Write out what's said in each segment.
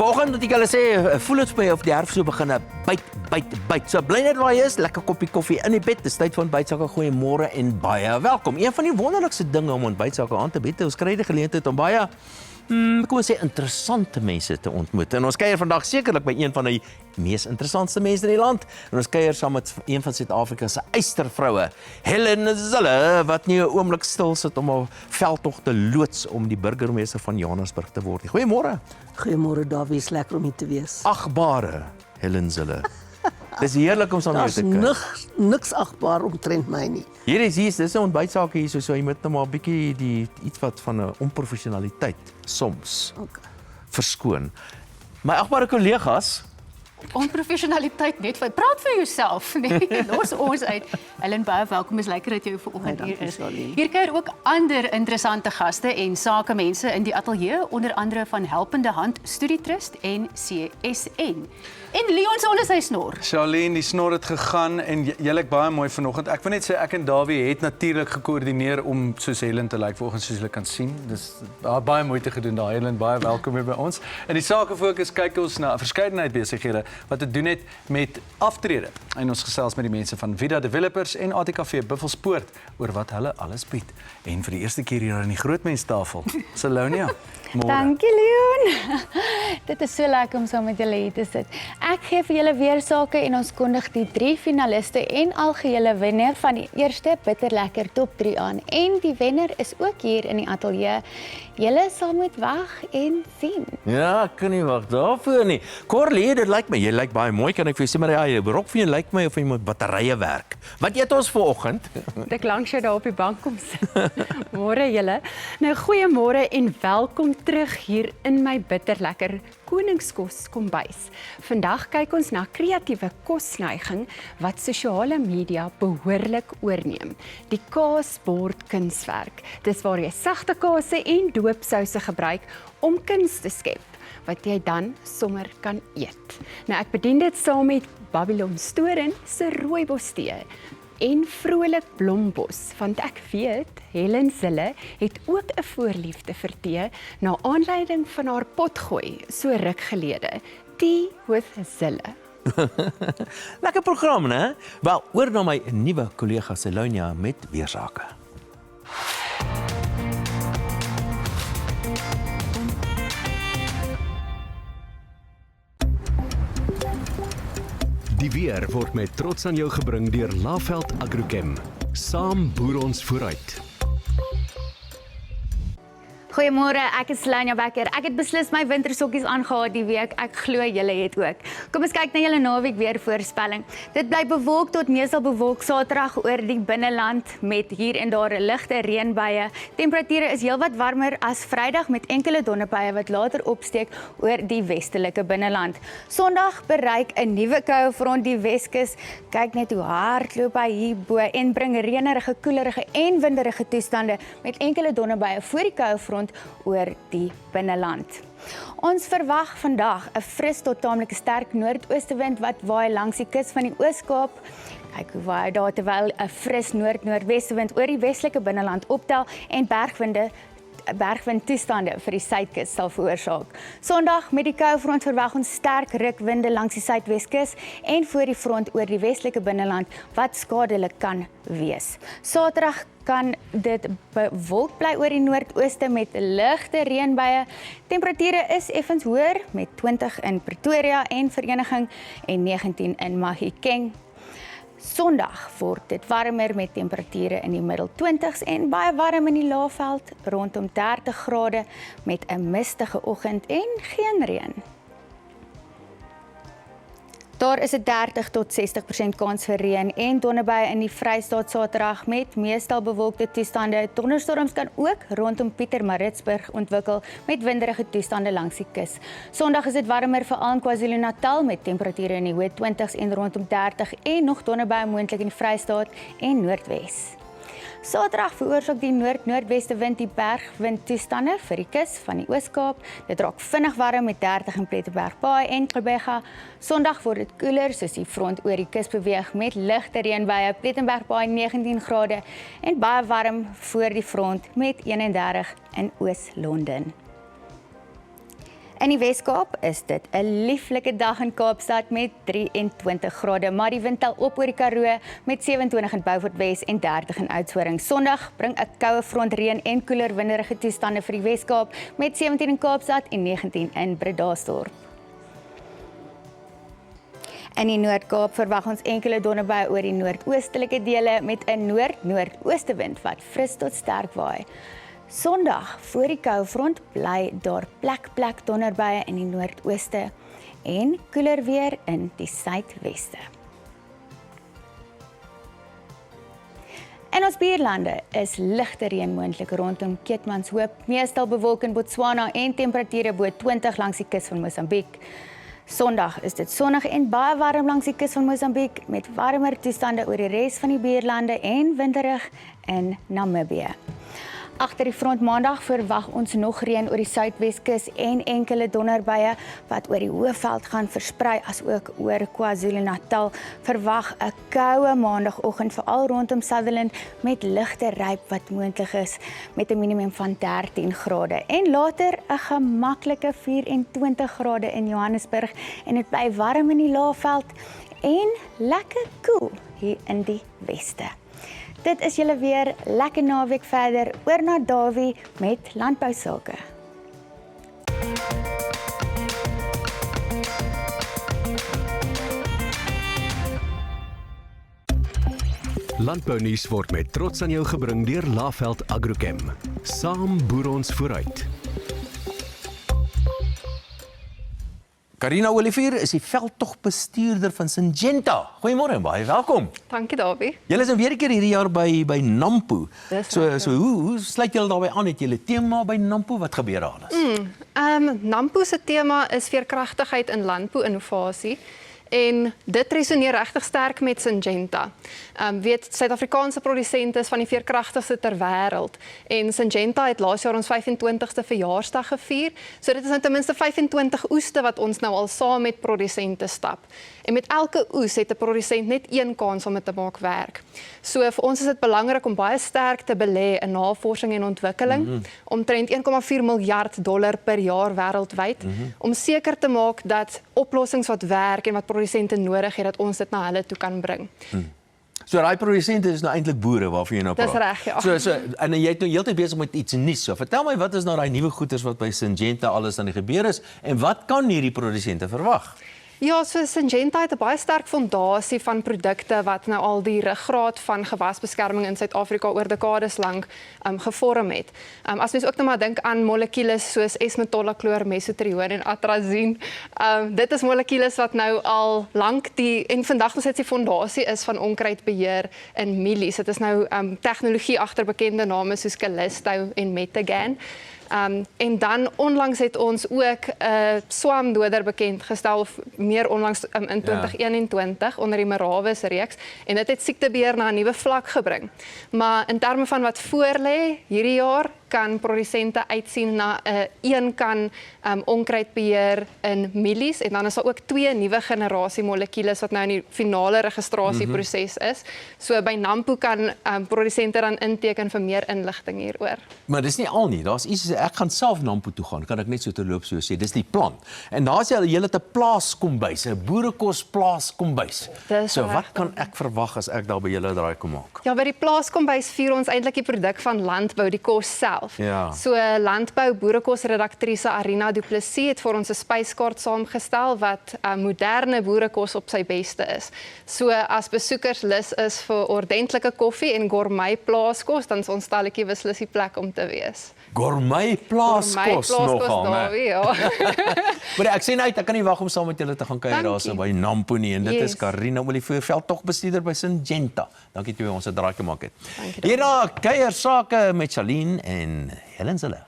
Vanoggend moet ek julle sê, voel dit vir my of die herfst so begin byt. So bly net waar jy is, lekker koppie koffie in die bed. Dis tyd vir ontbytsakke. Goeiemôre en baie welkom. Een van die wonderlikste dinge om ontbytsakke aan te bied, ons kry die geleentheid om baie kom ons sê interessante mense te ontmoet. En ons kuier vandag sekerlik by een van die mees interessantste mense in die land. En ons kuier saam met een van Suid-Afrika se eystervroue, Helen Zille, wat nie 'n oomblik stil sit om haar veldtog te loods om die burgemeester van Johannesburg te word. Goeiemôre. Goeiemôre Davie, is lekker om hier te wees. Agbare Helen Zille. Dis heerlik om saam met jou te Daar's kuier. niks agbaar omtrent my nie. Dis 'n ontbytsaak hier, so jy moet nou maar 'n bietjie iets wat van 'n onprofessionaliteit soms verskoon. My agbare kollegas, Onprofessionaliteit net, praat vir jouself, nee, los ons uit. Ellen, baie welkom, is lekker dat jy vanoggend Dankie, hier is. Charlene. Hier kuier ook ander interessante gaste en sakemense in die ateljee, onder andere van Helpende Hand, Studietrust en CSN. En Leon se onder sy snor. Charlene, die snor het gegaan en julle baie mooi vanoggend. Ek wil net sê ek en Davie het natuurlik gekoördineer om soos Helen te lyk vanoggend, soos julle kan sien. Dis baie moeite gedoen daar. Helen, baie welkom hier by ons. In die Sakefokus kyk ons na 'n verskeidenheid besighede wat te doen het met aftrede. En ons gesels met die mense van Vida Developers en ATKV Buffelspoort oor wat hulle alles bied. En vir die eerste keer hier aan die grootmenstafel, Salonia. Môre. Dankie Leon. Dit is so lekker om saam met julle hier te sit. Ek gee vir julle weer sake en ons kondig die 3 finaliste en algehele wenner van die eerste Bitterlekker Top 3 aan. En die wenner is ook hier in die ateljee. Julle sal moet wag en sien. ja, ek kan nie wag daarvoor nie. Corlie, dit lyk my, jy lyk baie mooi, kan ek vir jou sê, maar ja, jou rok vir jou lyk my of jy met batterye werk. Wat eet ons vanoggend? Ek langs jou daar op die bank kom sit. Môre julle. Nou goeiemôre en welkom terug hier in my bitterlekker koningskos kombuis. Vandag kyk ons na kreatiewe kosneiging wat sosiale media behoorlik oorneem. Die kaasbord kunswerk. Dis waar jy sagte kase en doopsouse gebruik om kuns te skep wat jy dan sommer kan eet. Nou ek bedien dit saam met Babylon Storen se rooibos tee en vrolik blombos, want ek weet Helen Zille het ook 'n voorliefde vir tee na aanleiding van haar potgooi so ruk gelede. Tea with Zille. Lekker program, né? Wel, oor na my nuwe kollega Salonia met weersake. Die weer word met trots aan jou gebring deur Laveld Agrochem. Saam boer ons vooruit. Goeiemôre, ek is Lania Becker. Ek het beslis my wintersokkies aangehad die week. Ek glo julle het ook. Kom ons kyk na julle naweek weer voorspelling. Dit bly bewolk tot meestal bewolk Saterdag oor die binneland met hier en daar 'n ligte reënbuie. Temperature is heelwat warmer as Vrydag met enkele donderbuie wat later opsteek oor die westelike binneland. Sondag bereik 'n nuwe koue front die Weskus. Kyk net hoe hard loop hy hierbo en bring reënerige, koelerige en winderige toestande met enkele donderbuie voor die koue front oor die binneland. Ons verwag vandag 'n fris tot taamlik sterk noordoostewind wat waai langs die kus van die Oos-Kaap. Kyk hoe waai daar terwyl 'n fris noord-noordwestewind oor die westelike binneland optel en bergwindtoestande vir die suidkus sal veroorsaak. Sondag met die koufront verwag ons sterk rukwinde langs die suidweskus en voor die front oor die westelike binneland wat skadelik kan wees. Saterdag kan dit bewolk bly oor die noordooste met ligte reënbuie. Temperature is effens hoër met 20 in Pretoria en Vereniging en 19 in Mahikeng. Sondag word dit warmer met temperature in die middel 20s en baie warm in die Laagveld rondom 30 grade met 'n mistige oggend en geen reën. Daar is 'n 30 tot 60% kans vir reën en donderbuie in die Vrystaat Saterdag met meestal bewolkte toestande. Donderstorms kan ook rondom Pietermaritzburg ontwikkel met winderige toestande langs die kus. Sondag is dit warmer veral in KwaZulu-Natal met temperature in die hoë 20s en rondom 30 en nog donderbuie moontlik in die Vrystaat en Noordwes. Saterdag veroorsaak die noord-noordwestewind die bergwindtoestande vir die kus van die Oos-Kaap. Dit raak vinnig warm met 30 in Plettenbergbaai en Gqeberha. Sondag word dit koeler soos die front oor die kus beweeg met ligte reënbuie. Plettenbergbaai 19 grade en baie warm voor die front met 31 in Oos-London. In die Wes-Kaap is dit 'n lieflike dag in Kaapstad met 23 grade, maar die wind tel op oor die Karoo met 27 in Beaufort Wes en 30 in Oudtshoorn. Sondag bring 'n koue front reën en koeler winderige toestande vir die Wes-Kaap met 17 in Kaapstad en 19 in Bredasdorp. In die Noord-Kaap verwag ons enkele donderbuie oor die noordoostelike dele met 'n noord-noordoostewind wat fris tot sterk waai. Sondag voor die koufront bly daar plek donderbuie in die noordooste en koeler weer in die suidweste. In ons buurlande is ligte reën moontlik rondom Keetmanshoop, meestal bewolk in Botswana en temperature bo 20 langs die kus van Mosambiek. Sondag is dit sonnig en baie warm langs die kus van Mosambiek met warmer toestande oor die res van die buurlande en winderig in Namibië. Agter die front maandag verwag ons nog reën oor die suidweskus en enkele donderbuie wat oor die Hoëveld gaan versprei asook oor KwaZulu-Natal. Verwag 'n koue maandagooggend veral rondom Sutherland met ligte ryp wat moontlik is met 'n minimum van 13 grade. En later 'n gemaklike 24 grade in Johannesburg en dit bly warm in die Laagveld en lekker koel hier in die weste. Dit is julle weer lekker naweek verder oor na Dawie met landbousake. Landbounuus word met trots aan jou gebring deur Laveld Agrochem. Saam boer ons vooruit. Karina Olivier is die veldtogbestuurder van Syngenta. Goeiemôre en baie welkom. Dankie Dawie. Julle is weer 'n keer hierdie jaar by Nampo. Dis So hoe sluit julle daarbey aan? Het julle tema by Nampo? Wat gebeur daar alles? Nampo se tema is veerkragtigheid in landbou-innovasie. En dit resoneer regtig sterk met Syngenta. Weet Suid-Afrikaanse produsente is van die veerkragtigste ter wêreld en Syngenta het laas jaar ons 25ste verjaarsdag gevier. So dit is nou ten minste 25 oeste wat ons nou al saam met produsente stap. En met elke oes het 'n produsent net een kans om dit te maak werk. So vir ons is dit belangrik om baie sterk te belê in navorsing en ontwikkeling, omtrent $1,4 miljard per jaar wêreldwyd, om seker te maak dat oplossings wat werk en wat produsente nodig het, dat ons dit na hulle toe kan bring. So daai produsente is nou eintlik boere waarvan jy nou praat. Dis reg, ja. So en jy het nou heeltyd besig met iets nuuts. So vertel my, wat is nou daai nuwe goeders wat by Syngenta alles aan die gebeur is en wat kan hierdie produsente verwag? Ja, so Syngenta het 'n baie sterk fondasie van produkte wat nou al die ruggraat van gewasbeskerming in Suid-Afrika oor dekades lank gevorm het. As mens ook nou maar dink aan molekules soos S-metolachlor, mesotrione en atrazine, dit is molekules wat nou al lank en vandag nog steeds die fondasie is van onkruidbeheer in mielies. Dit is nou tegnologie agter bekende name soos Callisto en Metagan. En dan onlangs het ons ook 'n swamdoder bekend gestel, of meer onlangs in 2021 onder die Meravis reeks, en dit het siektebeheer na 'n nuwe vlak gebring. Maar in terme van wat voorlê hierdie jaar, kan produsente uitsien na 'n een kan onkruidbeheer in mielies, en dan is daar ook 2 nuwe generasie molekules wat nou in die finale registrasieproses is. So by Nampo kan produsente dan inteken vir meer inligting hieroor. Maar dis nie al nie. Daar's iets, ek gaan self Nampo toe gaan. Kan ek net so terloop so sê. Dis die plan. En daar's jy het 'n plaaskombuis, 'n boerekos plaaskombuis. So wat kan ek verwag as ek daar by julle draai kom maak? Ja, by die plaaskombuis vier ons eintlik die produk van landbou, die kos self. Ja. So landbou boerekos redaktrise Arina Du Plessis het vir ons 'n spyskaart saamgestel wat moderne boerekos op sy beste is. So as besoekers lus is vir ordentlike koffie en gourmet plaaskos, dan is ons stalletjie beslis die plek om te wees. Gourmet plaaskos nogal, Dawie, ja. Maar ek sien uit, ek kan nie wag om saam met julle te gaan kuier daar so by Nampo nie. En dit is Karina Olivier, veldtogbestuurder by Syngenta. Dankie toe ons 'n draai gemaak het. Hierna kuier sake met Charlene en Helen Zille.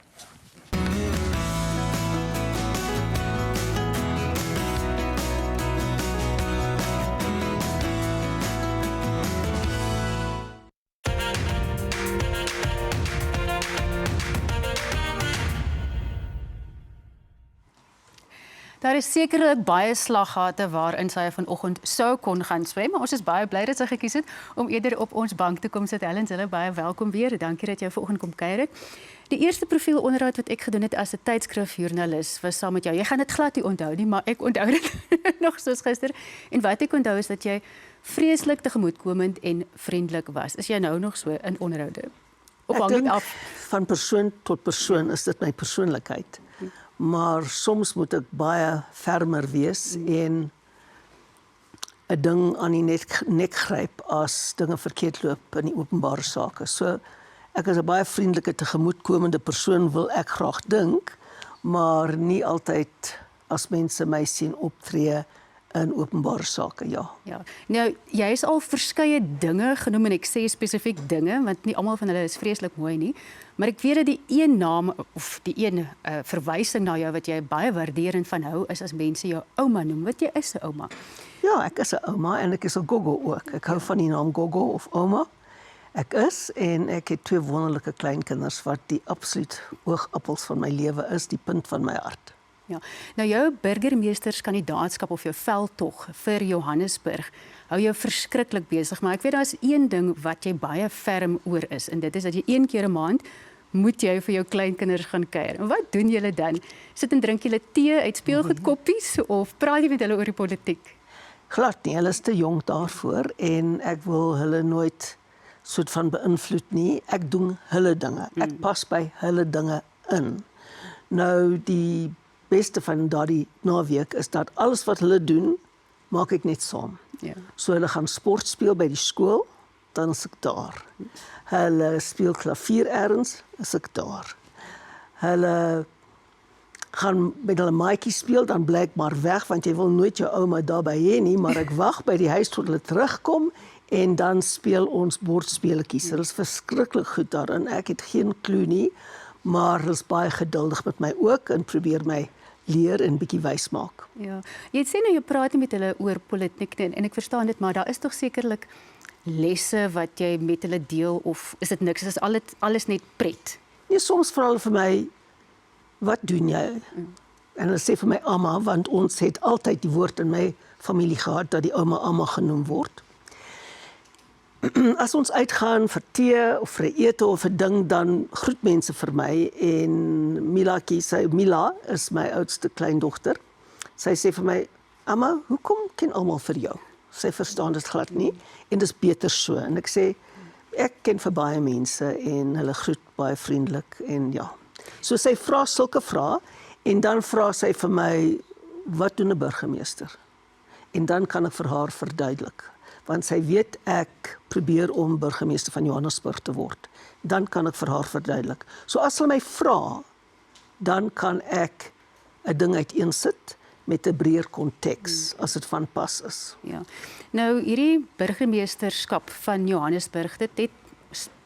Daar is sekerlik baie slaggate waarin sy vanoggend sou kon gaan swem, maar ons is baie bly dat sy gekies het om eerder op ons bank te kom sit. Helen, hulle baie welkom weer. Dankie dat jy vanoggend kom kuier het. Die eerste profielonderhoud wat ek gedoen het as 'n tydskrifjoernalis was saam met jou. Jy gaan dit glad nie onthou nie, maar ek onthou dit nog soos gister. En wat ek onthou is dat jy vreeslik tegemoetkomend en vriendelik was. Is jy nou nog so in onderhoude? Of Ek hang dit dink af? van persoon tot persoon is dit my persoonlikheid. Maar soms moet ek baie fermer wees en 'n ding aan die nek gryp as dinge verkeerd loop in die openbare sake. So ek is 'n baie vriendelike tegemoetkomende persoon, wil ek graag dink, maar nie altyd as mense my sien optree in openbare sake, ja. Ja. Nou, jy is al verskeie dinge genoem en ek sê spesifiek dinge want nie almal van hulle is vreeslik mooi nie, maar ek weet dat die een naam of die een verwysing na jou wat jy baie waarderend van hou is as mense jou ouma noem. Wat jy is 'n ouma. Ja, ek is 'n ouma en ek is 'n gogo ook. Ek hou van die naam gogo of ouma. Ek is en ek het 2 wonderlike kleinkinders wat die absoluut oogappels van my lewe is, die punt van my hart. Ja. Nou jou burgemeesterskandidaatskap of jou veldtog vir Johannesburg hou jou verskriklik besig, maar ek weet daar is een ding wat jy baie ferm oor is en dit is dat jy 1 keer 'n maand moet jy vir jou kleinkinders gaan kuier. En wat doen julle dan? Sit en drink julle tee uit speelgoedkoppies of praat jy met hulle oor die politiek? Glad nie, hulle is te jonk daarvoor en ek wil hulle nooit soort van beïnvloed nie. Ek doen hulle dinge. Ek pas by hulle dinge in. Nou die beste van daardie naweek is dat alles wat hulle doen, maak ek net saam. Ja. So hulle gaan sport speel by die skool, dan is ek daar. Hulle speel klavier ergens, is ek daar. Hulle gaan met hulle maatjies speel, dan bly ek maar weg, want jy wil nooit jou ouma daarby hê nie, maar ek wag by die huis tot hulle terugkom, en dan speel ons bordspeletjies. Hulle is verskriklik goed daarin, ek het geen klou nie, maar hulle is baie geduldig met my ook, en probeer my leer en bietjie wys maak. Ja. Jy het sê nou jy praat nie met hulle oor politiek nie, en ek verstaan dit, maar daar is tog sekerlik lesse wat jy met hulle deel, of is dit niks, is alles net pret? Nee, soms vra hulle vir my, wat doen jy? En hulle sê vir my Amma, want ons het altyd die woord in my familie gehad, dat die ouma Amma genoem word. As ons uitgaan vir tee, of vir 'n ete of 'n ding, dan groet mense vir my, en Mila is my oudste kleindogter, sy sê vir my, Amma, hoekom ken almal vir jou? Sy verstaan dit glad nie, en dis beter so, en ek sê, ek ken vir baie mense, en hulle groet baie vriendelik, en ja. So sy vra sulke vrae, en dan vra sy vir my, wat doen 'n burgemeester? En dan kan ek vir haar verduidelik, want sy weet ek probeer om burgemeester van Johannesburg te word. Dan kan ek vir haar verduidelik. So as hulle my vra, dan kan ek 'n ding uiteensit met 'n breër konteks, as dit van pas is. Ja. Nou hierdie burgemeesterskap van Johannesburg, dit het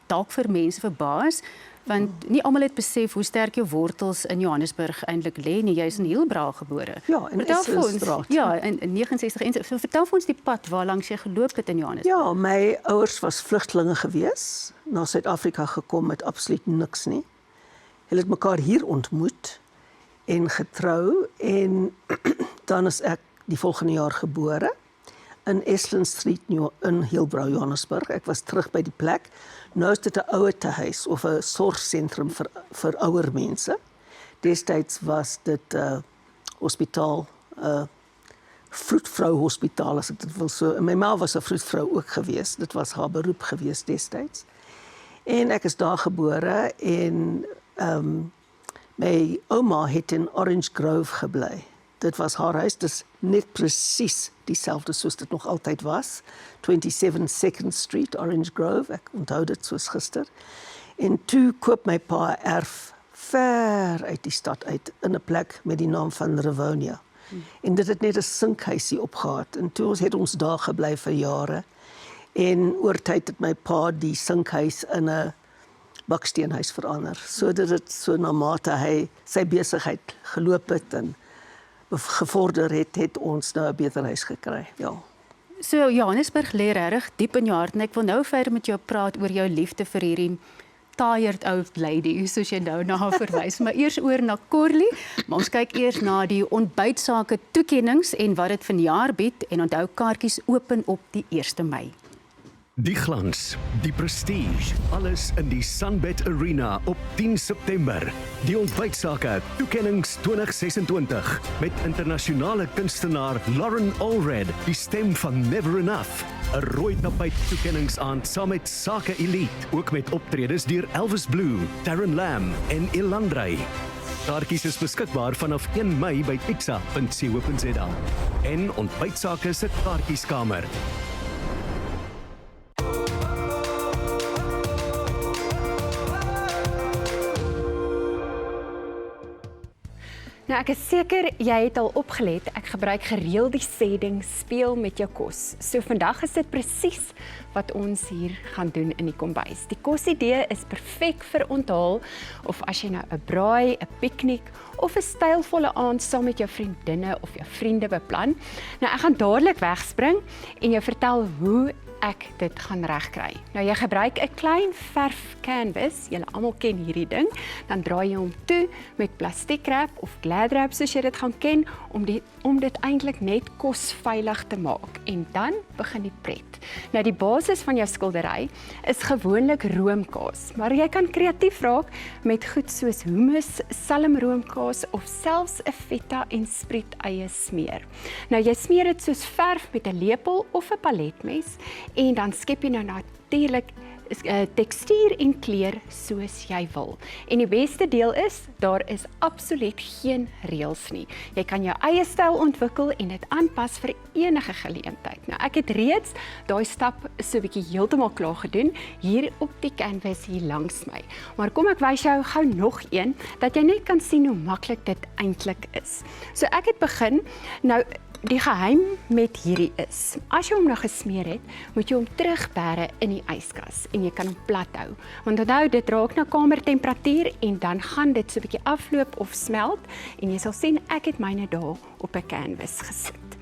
dalk vir mense verbaas, want nie almal het besef hoe sterk jou wortels in Johannesburg eintlik lê nie. Jy is in Hielbra gebore. Ja, in Essenstraat. Ja, in 69 en so vertel vir ons die pad waar langs jy geloop het in Johannesburg. Ja, my ouers was vlugtelinge gewees, na Suid-Afrika gekom met absoluut niks nie. Hulle het mekaar hier ontmoet en getrou, en dan is ek die volgende jaar gebore in Estlin Street in Hielbra, Johannesburg. Ek was terug by die plek. Nou is dit 'n ouertehuis of 'n sorgsentrum vir ouer mense. Destyds was dit 'n hospitaal, vroedvrou hospitaal, as ek dit wil so. En my ma was 'n vroedvrou ook gewees. Dit was haar beroep gewees destyds. En ek is daar gebore, en my ouma het in Orange Grove gebly. Dit was haar huis, dis net presies dieselfde soos dit nog altyd was. 27 2nd Street, Orange Grove, ek onthou dit soos gister. En toe koop my pa erf ver uit die stad uit, in 'n plek met die naam van Rivonia. En dit het net 'n sinkhuisie opgehad, en toe het ons daar gebly vir jare. En oor tyd het my pa die sinkhuis in 'n baksteenhuis verander, sodat dit so na mate hy sy besigheid geloop het en gevorder het ons nou 'n beter huis gekry. Ja. So Johannesburg lê regtig diep in jou hart en ek wil nou verder met jou praat oor jou liefde vir hierdie tired old lady, soos jy nou na haar verwys. Maar eers oor na Corlie, maar ons kyk eers na die ontbytsake toekennings en wat dit vanjaar bied en onthou kaartjies open op die 1 Mei. Die glans, die prestige, alles in die Sunbet Arena op 10 September. Die ontbytsake toekennings 2026 met internasionale kunstenaar Lauren Allred, die stem van Never Enough. 'n Rooi tapijt toekenningsaand saam met Sake Elite, ook met optredes deur Elvis Blue, Darren Lam en Elandrey. Kaartjies is beskikbaar vanaf 1 Mei by pixa.co.za en ontbytsake se kaartjieskamer. Nou ek is seker jy het al opgelet, ek gebruik gereeld die sê ding speel met jou kos. So vandag is dit presies wat ons hier gaan doen in die kombuis. Die kosidee is perfek vir onthaal of as jy nou 'n braai, 'n piknik of 'n stylvolle aand saam met jou vriendinne of jou vriende beplan. Nou ek gaan dadelik wegspring en jou vertel hoe ek dit gaan regkry. Nou jy gebruik 'n klein verf canvas, julle almal ken hierdie ding, dan draai jy hom toe met plastiekrap of glad wrap soos jy dit gaan ken om dit eintlik net kosveilig te maak en dan begin die pret. Nou die basis van jou skildery is gewoonlik roomkaas, maar jy kan kreatief raak met goed soos hummus, salmroomkaas of selfs 'n feta en spriet eie smeer. Nou jy smeer dit soos verf met 'n lepel of 'n paletmes en dan skep jy nou natuurlik tekstuur en kleur soos jy wil. En die beste deel is, daar is absoluut geen reëls nie. Jy kan jou eie styl ontwikkel en dit aanpas vir enige geleentheid. Nou ek het reeds daai stap so 'n bietjie heeltemal klaar gedoen hier op die canvas hier langs my. Maar kom ek wys jou gou nog een dat jy net kan sien hoe maklik dit eintlik is. So ek het begin nou. Die geheim met hierdie is, as jy hom nou gesmeer het, moet jy hom terugbêre in die yskas en jy kan hom plat hou. Want onthou, dit raak na kamertemperatuur en dan gaan dit so 'n bietjie afloop of smelt en jy sal sien ek het myne daar op 'n canvas gesit.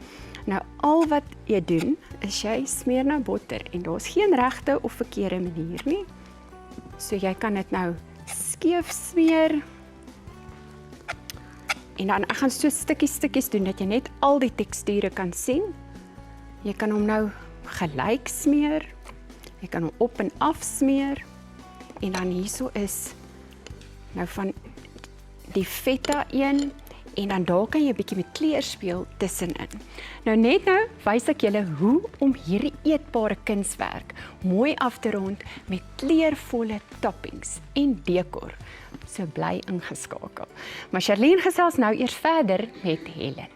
Nou al wat jy doen is jy smeer nou botter en daar's geen regte of verkeerde manier nie. So jy kan dit nou skeef smeer. En dan ek gaan so stukkies doen dat jy net al die teksture kan sien. Jy kan hom nou gelyk smeer. Jy kan hom op en af smeer. En dan hierso is nou van die feta een en dan daar kan jy 'n bietjie met kleur speel tussenin. Nou net nou wys ek julle hoe om hierdie eetbare kunswerk mooi af te rond met kleurvolle toppings en dekor. So bly ingeskakel. Maar Charlene gesels nou eers verder met Helen.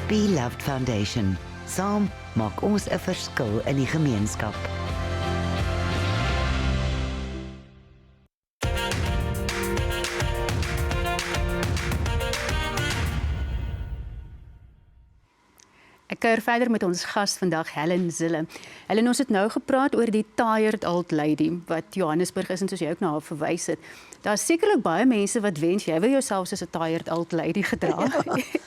Beloved Foundation. Saam maak ons 'n verskil in die gemeenskap. Ek kuier verder met ons gas vandag, Helen Zille. Helen, ons het nou gepraat oor die tired old lady wat Johannesburg is en soos jy ook na haar verwys het. Daar's sekerlik baie mense wat wens jy wil jouself soos 'n tired old lady gedra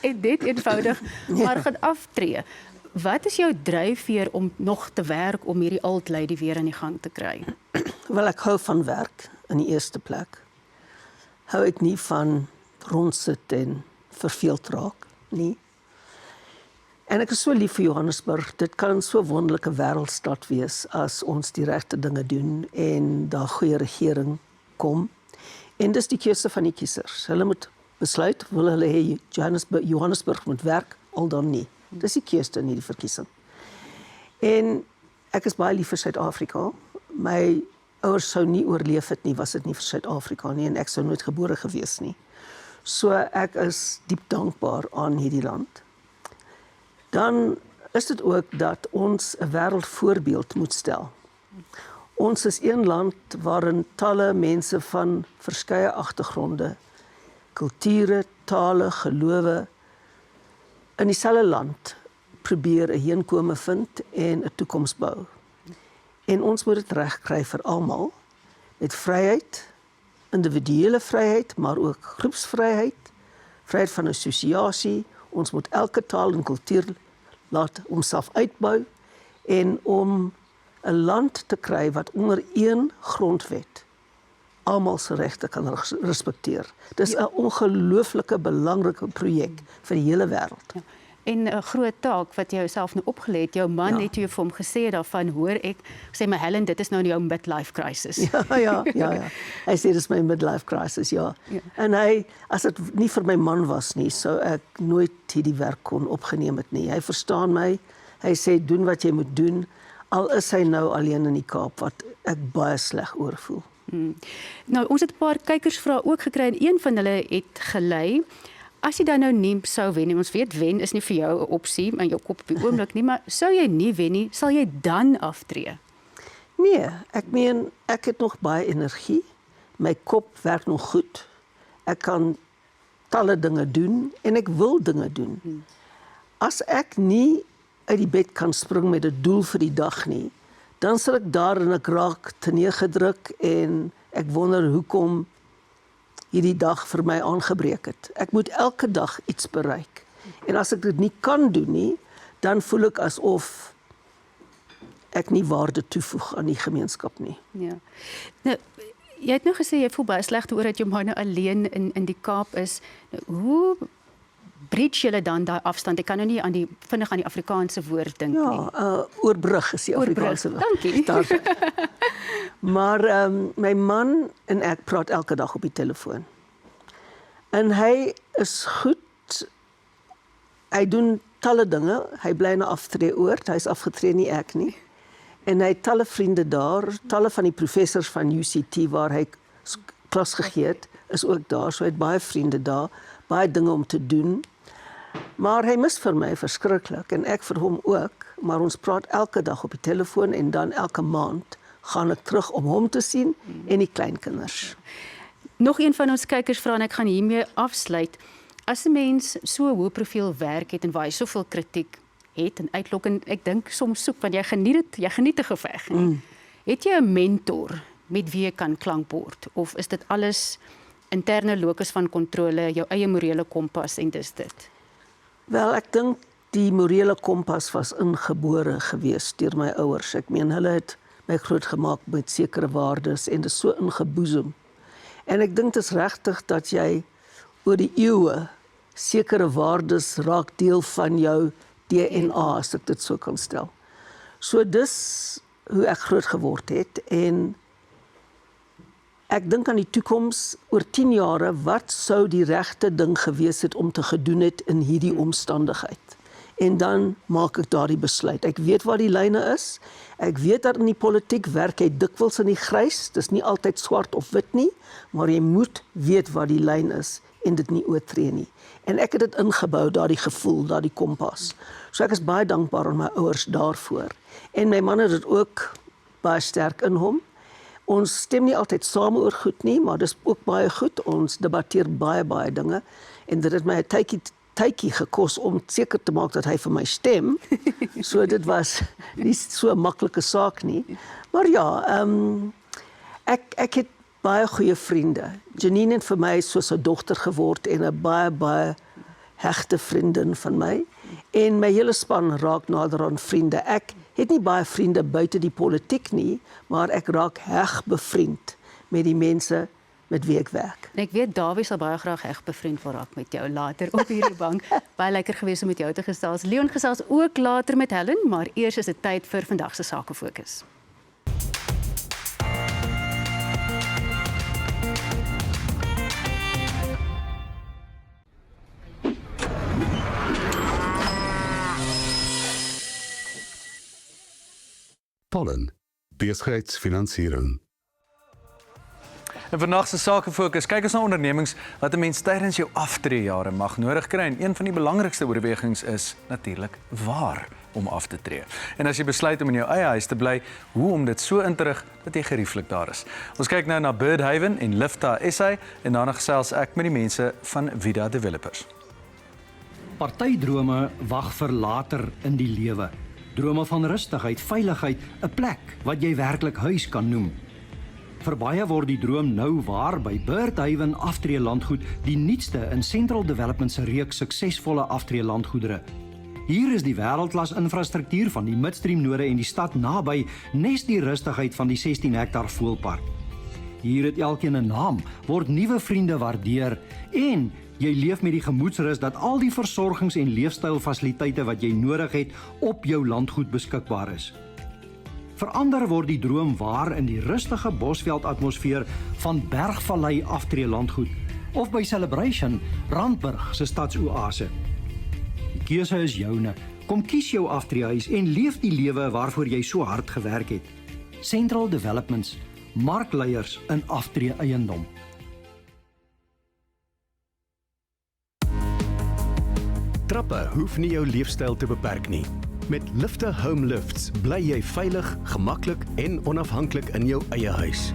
en dit eenvoudig maar gaan aftree. Wat is jou dryfveer om nog te werk om hierdie old lady weer in die gang te kry? Wel, ek hou van werk in die eerste plek. Hou ek nie van rondsit en verveeld raak nie. En ek is so lief vir Johannesburg. Dit kan so 'n wonderlike wêreldstad wees as ons die regte dinge doen en daar goeie regering kom. En dis die keuse van die kiesers. Hulle moet besluit, wil hulle hê Johannesburg moet werk, al dan nie. Dis die keuse, nie die verkiesing. En ek is baie lief vir Suid-Afrika. My ouers sou nie oorleef het nie, was dit nie vir Suid-Afrika nie, en ek sou nooit gebore gewees nie. So ek is diep dankbaar aan hierdie land. Dan is dit ook dat ons 'n wêreldvoorbeeld moet stel. Ons is een land waarin talle mense van verskeie agtergronde, kulture, tale, gelowe in dieselfde land probeer 'n heenkome vind en 'n toekoms bou. En ons moet dit regkry vir almal met vryheid, individuele vryheid, maar ook groepsvryheid, vryheid van assosiasie, Ons moet elke taal en kultuur laat homself uitbou en om 'n land te kry wat onder een grondwet almal se regte kan respekteer. Dis 'n ongelooflike belangrike projek vir die hele wêreld. Ja. En 'n groot taak wat jy jouself nou opgelê het. Jou man het jy vir hom gesê daarvan, hoor ek, sê my Helen, dit is nou jou midlife crisis. Ja. Hy sê dis my midlife crisis, ja. En as dit nie vir my man was nie, sou ek nooit hierdie werk kon opgeneem het nie. Hy verstaan my. Hy sê doen wat jy moet doen, al is hy nou alleen in die Kaap wat ek baie sleg oorvoel. Nou, ons het 'n paar kykersvrae ook gekry en een van hulle het gelei: as jy dan nou nie sou wen nie, ons weet wen is nie vir jou 'n opsie in jou kop op die oomblik nie, maar sou jy nie wen nie, sal jy dan aftree? Nee, ek meen ek het nog baie energie. My kop werk nog goed. Ek kan talle dinge doen en ek wil dinge doen. As ek nie uit die bed kan spring met 'n doel vir die dag nie, dan sal ek daar en ek raak terneergedruk en ek wonder hoekom hierdie dag vir my aangebreek het. Ek moet elke dag iets bereik. En as ek dit nie kan doen nie, dan voel ek asof ek nie waarde toevoeg aan die gemeenskap nie. Ja. Nou, jy het nou gesê jy voel baie sleg oor dat jou man nou alleen in die Kaap is. Nou, hoe bridge julle dan daai afstand? Ek kan nou nie vinnig aan die Afrikaanse woord dink nie. Ja, oorbrug is die Afrikaanse woord. Dankie. Maar my man en ek praat elke dag op die telefoon. En hy is goed. Hy doen talle dinge. Hy bly na aftreeoord. Hy is afgetree, nie ek nie. En hy het talle vriende daar. Talle van die professors van UCT waar hy klas gegee het, is ook daar. So hy het baie vriende daar. Baie dinge om te doen. Maar hy mis vir my verskriklik en ek vir hom ook. Maar ons praat elke dag op die telefoon en dan elke maand gaan ek terug om hom te sien en die kleinkinders. Nog een van ons kykers vra en ek gaan hiermee afsluit. As 'n mens so 'n hoë profiel werk het en waar hy soveel kritiek het en uitlok en ek dink soms soek want jy geniet 'n geveg. Het jy 'n mentor met wie jy kan klankbord of is dit alles interne locus van kontrole, jou eie morele kompas en dis dit? Wel, ek dink die morele kompas was ingebore gewees deur my ouers. Ek meen hulle het my grootgemaak met sekere waardes en dit is so ingeboesem. En ek dink dit is regtig dat jy oor die eeue sekere waardes raak deel van jou DNA, as ek dit so kan stel. So dis hoe ek groot geword het en ek dink aan die toekoms oor 10 jare, wat sou die regte ding gewees het om te gedoen het in hierdie omstandigheid? En dan maak ek daardie besluit. Ek weet waar die lyne is. Ek weet dat in die politiek werk jy dikwels in die grys. Dis nie altyd swart of wit nie, maar jy moet weet waar die lyn is en dit nie oortree nie. En ek het dit ingebou, daardie gevoel, daardie kompas. So ek is baie dankbaar aan my ouers daarvoor. En my man het dit ook baie sterk in hom. Ons stem nie altyd saam oor goed nie, maar dis ook baie goed. Ons debatteer baie dinge en dit het my 'n tydjie gekos om seker te maak dat hy vir my stem. So dit was nie so 'n maklike saak nie. Maar ja, ek het baie goeie vriende. Janine het vir my soos 'n dogter geword en 'n baie hegte vriendin van my. En my hele span raak nader aan vriende. Ek het nie baie vriende buite die politiek nie, maar ek raak heg bevriend met die mense met wie ek werk. En ek weet Dawie sal baie graag heg bevriend wil raak met jou later op hierdie bank. Baie lekker gewees om met jou te gesels. Leon gesels ook later met Helen, maar eers is dit tyd vir vandag se Sake Fokus. Pollen, besigheidsfinansiering. En vandag se Sake Fokus, kyk ons na ondernemings wat 'n mens tydens jou aftreejare mag nodig kry. En een van die belangrikste oorwegings is natuurlik waar om af te tree. En as jy besluit om in jou eie huis te bly, hoe om dit so in te rig dat jy gerieflik daar is. Ons kyk nou na Birdhaven en Lifta SA en daarna gesels ek met die mense van Vida Developers. Party drome wag vir later in die lewe. Drome van rustigheid, veiligheid, 'n plek wat jy werklik huis kan noem. Vir baie word die droom nou waar by Bird Haven Aftree Landgoed, die nuutste in Central Development se reeks suksesvolle aftree landgoedere. Hier is die wêreldklas infrastruktuur van die midstreamnode en die stad naby, nes die rustigheid van die 16 hektar voëlpark. Hier het elkeen 'n naam, word nuwe vriende waardeer en jy leef met die gemoedsrus dat al die versorgings- en leefstylfasiliteite wat jy nodig het op jou landgoed beskikbaar is. Verander word die droom waar in die rustige Bosveld atmosfeer van Bergvallei Aftree Landgoed of by Celebration Randburg se stadsoase. Die keuse is joune. Kom kies jou aftreehuis en leef die lewe waarvoor jy so hard gewerk het. Central Developments, markleiers in aftree eiendom. Trappe hoef nie jou leefstyl te beperk nie. Met Lifte Home Lifts bly jy veilig, gemaklik en onafhanklik in jou eie huis.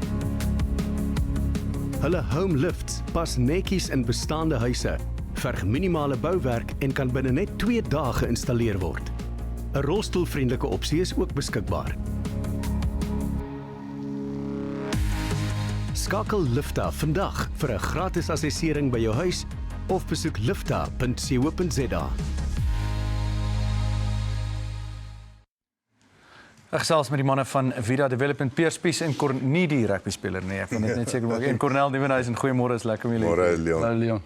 Hulle Home Lifts pas netjies in bestaande huise, verg minimale bouwerk en kan binne net 2 dae geïnstalleer word. 'n Rolstoelvriendelike opsie is ook beskikbaar. Skakel Lifta vandag vir 'n gratis assessering by jou huis of besoek lifta.co.za. Ek gesels met die manne van Vida Development, Pierre Spies en nie die rugbyspeler nie, ek wil net seker maak. En Cornel Nieuwenhuizen, goeiemôre, is lekker om julle. Môre, Leon. Hallo Leon.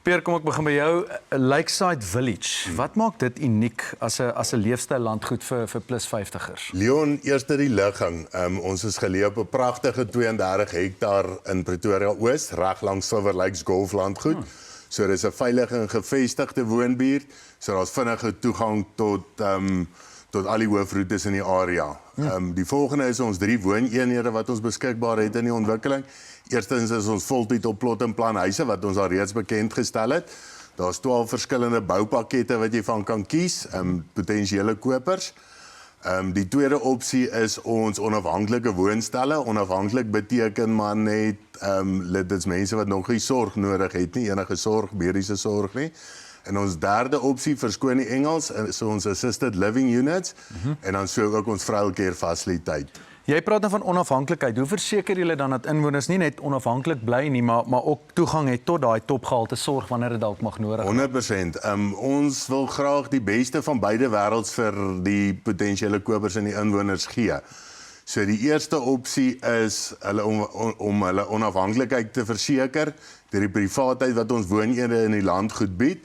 Pierre, kom ek begin by jou. Lakeside Village. Wat maak dit uniek as 'n leefstyl landgoed vir plus 50ers? Leon, eerste die ligging. Ons is geleë op 'n pragtige 32 hektaar in Pretoria Oos, reg langs Silver Lakes Golflandgoed. So dis 'n veilige en gevestigde woonbuurt, so daar's vinnige toegang tot al die hoofroetes in die area. Die volgende is ons 3 wooneenhede wat ons beskikbaar het in die ontwikkeling. Eerstens is ons voltyd op plot en plan huise wat ons al reeds bekend gestel het. Daar's 12 verskillende boupakkette wat jy van kan kies, potensiële kopers. Die tweede opsie is ons onafhanklike woonstelle. Onafhanklik beteken maar net dit is mense wat nog nie sorg nodig het nie, enige sorg, mediese sorg nie. En ons derde opsie, verskoon die Engels, is ons assisted living units en dan so ook ons vrouelcare fasiliteit. Jy praat nou van onafhanklikheid. Hoe verseker julle dan dat inwoners nie net onafhanklik bly nie, maar ook toegang het tot daai topgehalte sorg wanneer dit dalk mag nodig word? 100%. Ons wil graag die beste van beide wêrelds vir die potensiële kopers en die inwoners gee. So die eerste opsie is hulle om hulle onafhanklikheid te verseker deur die privaatheid wat ons wooneenhede in die land goed bied.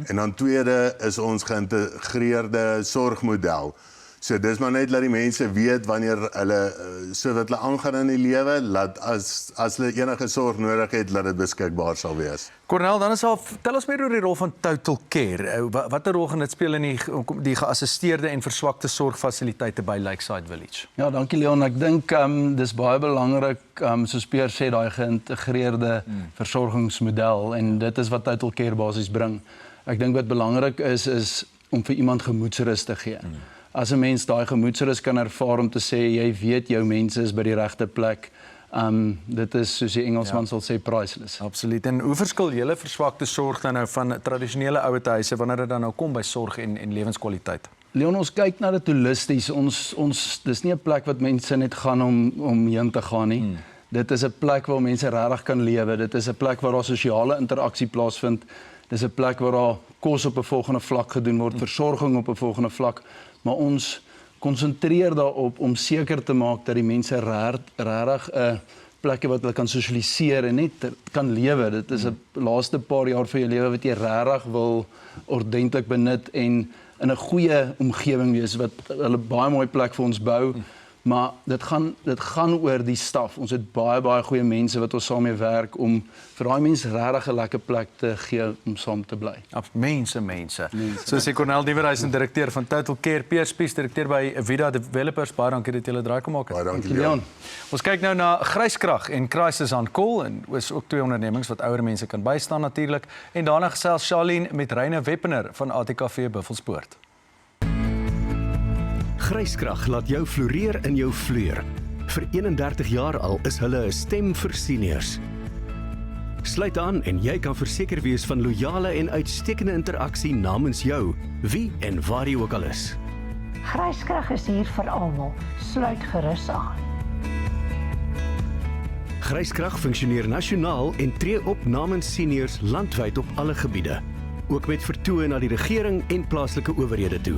En dan tweede is ons geïntegreerde sorgmodel. So dis maar net dat die mense weet wanneer hulle so wat hulle aangaan in die lewe, laat as hulle enige sorg nodig het, laat dit beskikbaar sal wees. Cornel, dan tel ons meer oor die rol van Total Care. Watter rol gaan dit speel in die geassisteerde en verswakte sorgfasiliteite by Lakeside Village? Ja, dankie Leon. Ek dink dis baie belangrik, soos Pierre sê, daai geïntegreerde versorgingsmodel en dit is wat Total Care basies bring. Ek dink wat belangrik is om vir iemand gemoedsrus te gee. As 'n mens daai gemoedsrus kan ervaar om te sê jy weet jou mense is by die regte plek, dit is soos die Engelsman sal sê priceless. Absoluut. En hoe verskil julle verswakte sorg dan nou van tradisionele ouetehuise wanneer dit dan nou kom by sorg en lewenskwaliteit? Leon, ons kyk na dit holisties. Ons dis nie 'n plek wat mense net gaan om heen te gaan nie. Dit is 'n plek waar mense regtig kan lewe. Dit is 'n plek waar daar sosiale interaksie plaasvind. Dis 'n plek waar daar kos op 'n volgende vlak gedoen word, versorging op 'n volgende vlak, maar ons konsentreer daarop om seker te maak dat die mense regtig 'n plekke wat hulle kan sosialiseer en net kan lewe. Dit is 'n laaste paar jaar van jou lewe wat jy regtig wil ordentlik benut en in 'n goeie omgewing wees wat hulle baie mooi plek vir ons bou. Maar dit gaan oor die staf. Ons het baie goeie mense wat ons saam mee werk om vir daai mense regtig 'n lekker plek te gee om saam te bly. Mense. So sê Cornel Nieuwenhuizen, direkteur van Total Care, Pierre Spies, direkteur by Vida Developers. Baie dankie dat julle draai kom maak. Baie dankie Leon. Ons kyk nou na Grijskrag en Crisis on Call en is ook 2 ondernemings wat ouer mense kan bystaan natuurlik. En daarna gesels Charlene met Reine Weppener van ATKV Buffelspoort. Grijskrag laat jou floreer in jou vleur. Vir 31 jaar al is hulle 'n stem vir seniors. Sluit aan en jy kan verseker wees van loyale en uitstekende interaksie namens jou, wie en waar jy ook al is. Grijskrag is hier vir almal. Sluit gerus aan. Gryskrag funksioneer nasionaal en tree op namens seniors landwyd op alle gebiede, ook met vertoë na die regering en plaaslike owerhede toe.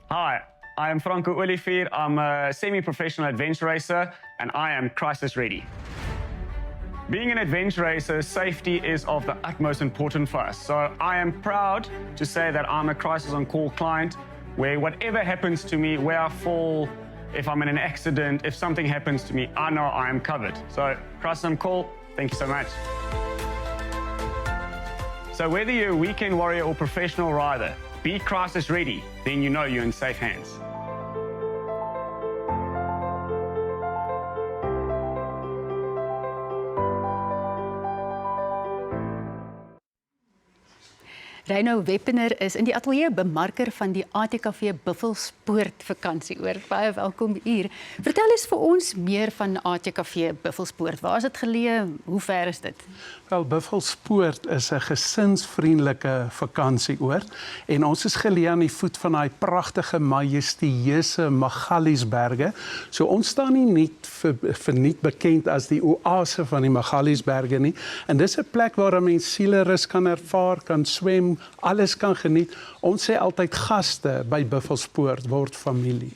Hi, I am Franco Olivier. I'm a semi-professional adventure racer and I am crisis ready. Being an adventure racer, safety is of the utmost importance for us. So I am proud to say that I'm a crisis on call client where whatever happens to me, where I fall, if I'm in an accident, if something happens to me, I know I am covered. So crisis on call, thank you so much. So whether you're a weekend warrior or professional rider, be crisis ready, then you know you're in safe hands. Reino Weppener is in die ateljee bemarker van die ATKV Buffelspoort vakansieoord. Baie welkom hier. Vertel eens vir ons meer van ATKV Buffelspoort. Waar is dit geleë? Hoe ver is dit? Wel, Buffelspoort is 'n gesinsvriendelike vakansieoord en ons is geleë aan die voet van daai pragtige majestueuse Magaliesberge. So ons staan nie net verniet bekend as die oase van die Magaliesberge nie. En dis 'n plek waar 'n mens sielerus kan ervaar, kan swem, alles kan geniet. Ons sê altyd gaste by Buffelspoort word familie.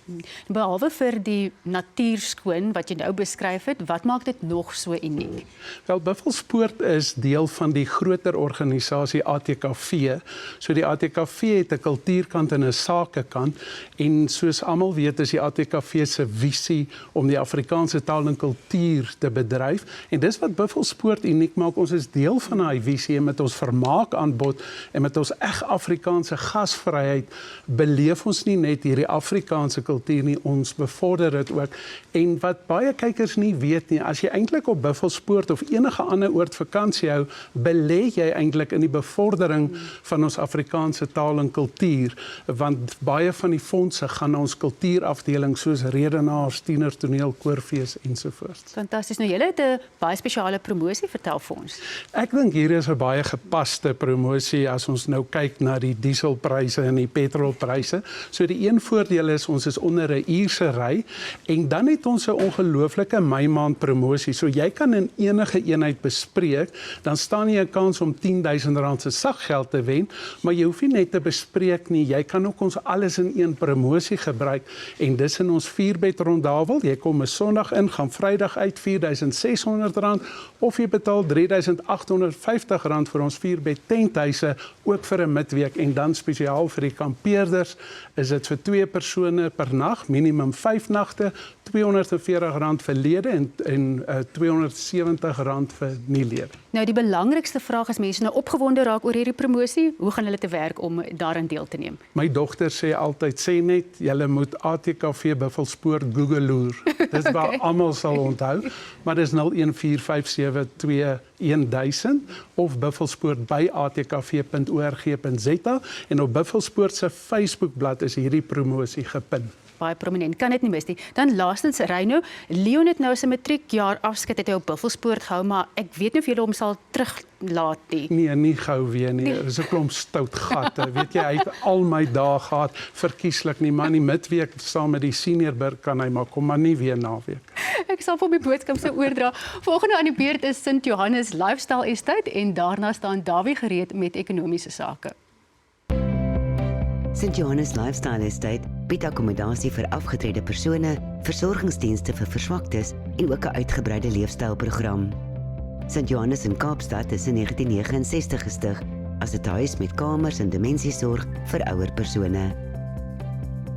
Behalwe vir die natuurskoon wat jy nou beskryf het, wat maak dit nog so uniek? Wel, Buffelspoort is deel van die groter organisasie ATKV. So die ATKV het 'n kultuurkant en 'n sakekant en soos almal weet is die ATKV se visie om die Afrikaanse taal en kultuur te bedryf en dis wat Buffelspoort uniek maak. Ons is deel van daai visie en met ons vermaak aanbod en met ons eg Afrikaanse gasvryheid beleef ons nie net hierdie Afrikaanse kultuur nie, ons bevorder dit ook. En wat baie kykers nie weet nie, as jy eintlik op Buffelspoort of enige ander oord vakansie hou, belê jy eintlik in die bevordering van ons Afrikaanse taal en kultuur, want baie van die fondse gaan na ons kultuurafdeling soos redenaars, tienertoneel, koorfees ensovoorts. Fantasties. Nou julle het 'n baie spesiale promosie, vertel vir ons. Ek dink hier is 'n baie gepaste promosie as ons nou kyk na die dieselpryse en die petrolpryse. So die een voordeel is ons is onder 'n uurse ry en dan het ons 'n ongelooflike Mei maand promosie. So jy kan in enige eenheid bespreek, dan staan jy 'n kans om R10,000 se sakgeld te wen, maar jy hoef nie net te bespreek nie, jy kan ook ons alles in een promosie gebruik en dis in ons 4-bed rondawel. Jy kom 'n Sondag in, gaan Vrydag uit R4,600 of jy betaal R3,850 vir ons 4-bed tenthuise ook vir 'n midweek en dan spesiaal vir die kampeerders is dit vir 2 persone per nag, minimum 5 nagte, R240 vir lede en R270 vir nie lede. Nou die belangrikste vraag is mense nou opgewonde raak oor hierdie promosie, hoe gaan hulle te werk om daarin deel te neem? My dogter sê altyd, sê net, julle moet ATKV Buffelspoort Googleoer. Dis waar Okay. almal sal onthou, maar dis 0145721000 of Buffelspoort by atkv.org.za en op Buffelspoort se Facebookblad is hierdie promosie gepin. Baie prominent, kan dit nie mis nie. Dan laastens, Reino, Leon het nou sy matriekjaar afskeid het hy op Buffelspoort gehou, maar ek weet nie of julle hom sal teruglaat nie. Nee, nie gou weer nie. Dis 'n klomp stout gatte. Weet jy, hy het al my dae gehad, verkieslik nie, maar in die midweek saam met die seniorburg kan hy maar kom, maar nie weer naweek. Ek sal vir my boodskap sou oordra. Volgende aan die beurt is Sint Johannes Lifestyle Estate en daarna staan Dawie gereed met ekonomiese sake. St. Johannes Lifestyle Estate bied akkommodasie vir afgetrede persone, versorgingsdienste vir verswaktes en ook 'n uitgebreide leefstylprogram. St. Johannes in Kaapstad is in 1969 gestig as 'n huis met kamers en demensiesorg vir ouer persone.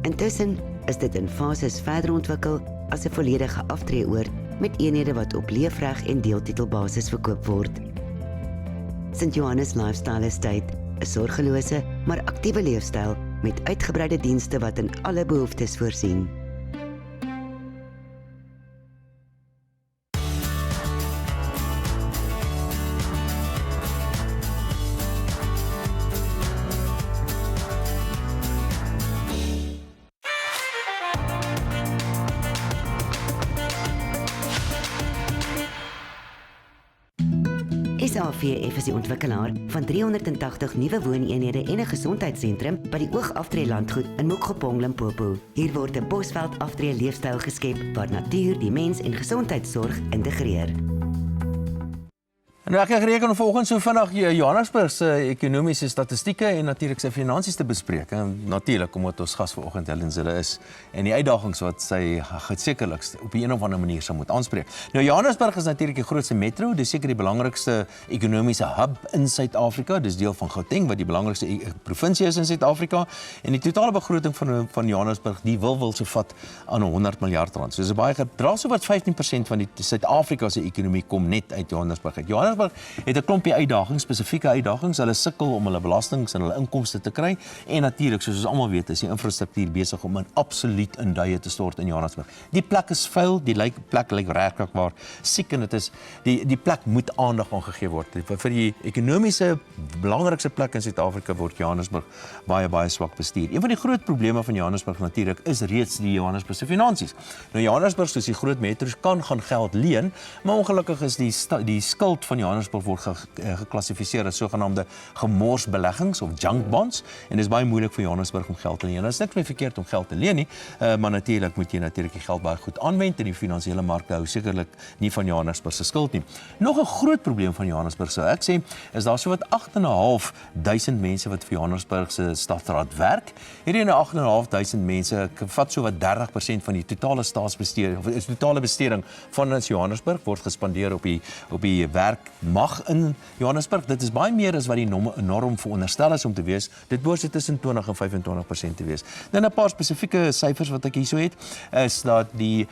Intussen is dit in fases verder ontwikkel as 'n volledige aftreeoord met eenhede wat op leefreg en deeltitelbasis verkoop word. St. Johannes Lifestyle Estate, 'n sorgelose maar aktiewe leefstyl met uitgebreide dienste wat in alle behoeftes voorsien. SA DAVF is die ontwikkelaar van 380 nuwe wooneenhede en 'n gesondheidssentrum by die Oogaftree landgoed in Mokgopong, Limpopo. Hier word 'n Bosveld aftree leefstyl geskep waar natuur die mens en gesondheidsorg integreer. Nou ek het gereken om vanoggend so vinnig Johannesburg se ekonomiese statistieke en natuurlik sy finansies te bespreek. En natuurlik omdat ons gas vanoggend Helen Zille is en die uitdagings wat sy sekerlik op 'n of ander manier sal moet aanspreek. Nou Johannesburg is natuurlik die grootste metro, dis seker die belangrikste ekonomiese hub in Suid-Afrika. Dis deel van Gauteng wat die belangrikste provinsie is in Suid-Afrika en die totale begroting van Johannesburg, die wil so vat aan 100 miljard rand. So dis baie gedra, so wat 15% van die Suid-Afrika se ekonomie kom net uit Johannesburg uit. Johannesburg het 'n klompie uitdagings, spesifieke uitdagings. Hulle sukkel om hulle belastings en hulle inkomste te kry en natuurlik, soos ons almal weet, is die infrastruktuur besig om absoluut in duie te stort in Johannesburg. Die plek is vuil, die plek lyk regtig waar siek en dit is die plek moet aandag aan gegee word. Vir die ekonomiese belangrikste plek in Suid-Afrika word Johannesburg baie swak bestuur. Een van die groot probleme van Johannesburg natuurlik is reeds die Johannesburg se finansies. Nou Johannesburg soos die groot metros kan gaan geld leen, maar ongelukkig is die skuld van Johannesburg word geklassifiseer as sogenaamde gemorsbeleggings of junk bonds en dit is baie moeilik vir Johannesburg om geld te leen. Dit is niks meer verkeerd om geld te leen nie, maar natuurlik moet jy die geld baie goed aanwend en die finansiële markte hou sekerlik nie van Johannesburg se skuld nie. Nog 'n groot probleem van Johannesburg sou ek sê, is daar so wat 8.500 mense wat vir Johannesburg se stadsraad werk. Hierdie 8.500 mense vat so wat 30% van die totale staatsbesteding of die totale besteding van Johannesburg word gespandeer op die werkmag in Johannesburg. Dit is baie meer as wat die norm veronderstel is om te wees. Dit behoort so tussen 20 en 25% te wees. Dan 'n paar spesifieke syfers wat ek hierso het, is dat die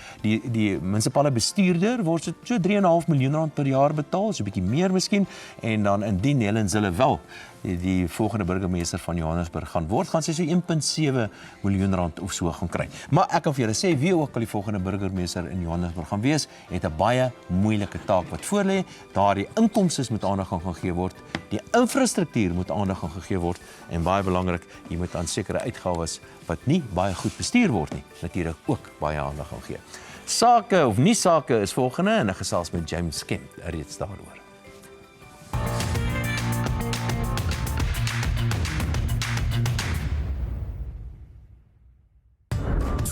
munisipale bestuurder word so 3,5 miljoen rand per jaar betaal, so 'n bietjie meer miskien, en dan indien Helen Zille wel die volgende burgemeester van Johannesburg gaan sy so 1,7 miljoen rand of so gaan kry. Maar ek kan vir julle sê, wie ook al die volgende burgemeester in Johannesburg gaan wees, het 'n baie moeilike taak wat voor lê. Daardie inkomste moet aandag aan gegee word, die infrastruktuur moet aandag aan gegee word en baie belangrik, jy moet aan sekere uitgawes wat nie baie goed bestuur word nie, natuurlik ook baie aandag aan gee. Sake of nie sake is volgende en ek gesels met James Kemp reeds daaroor.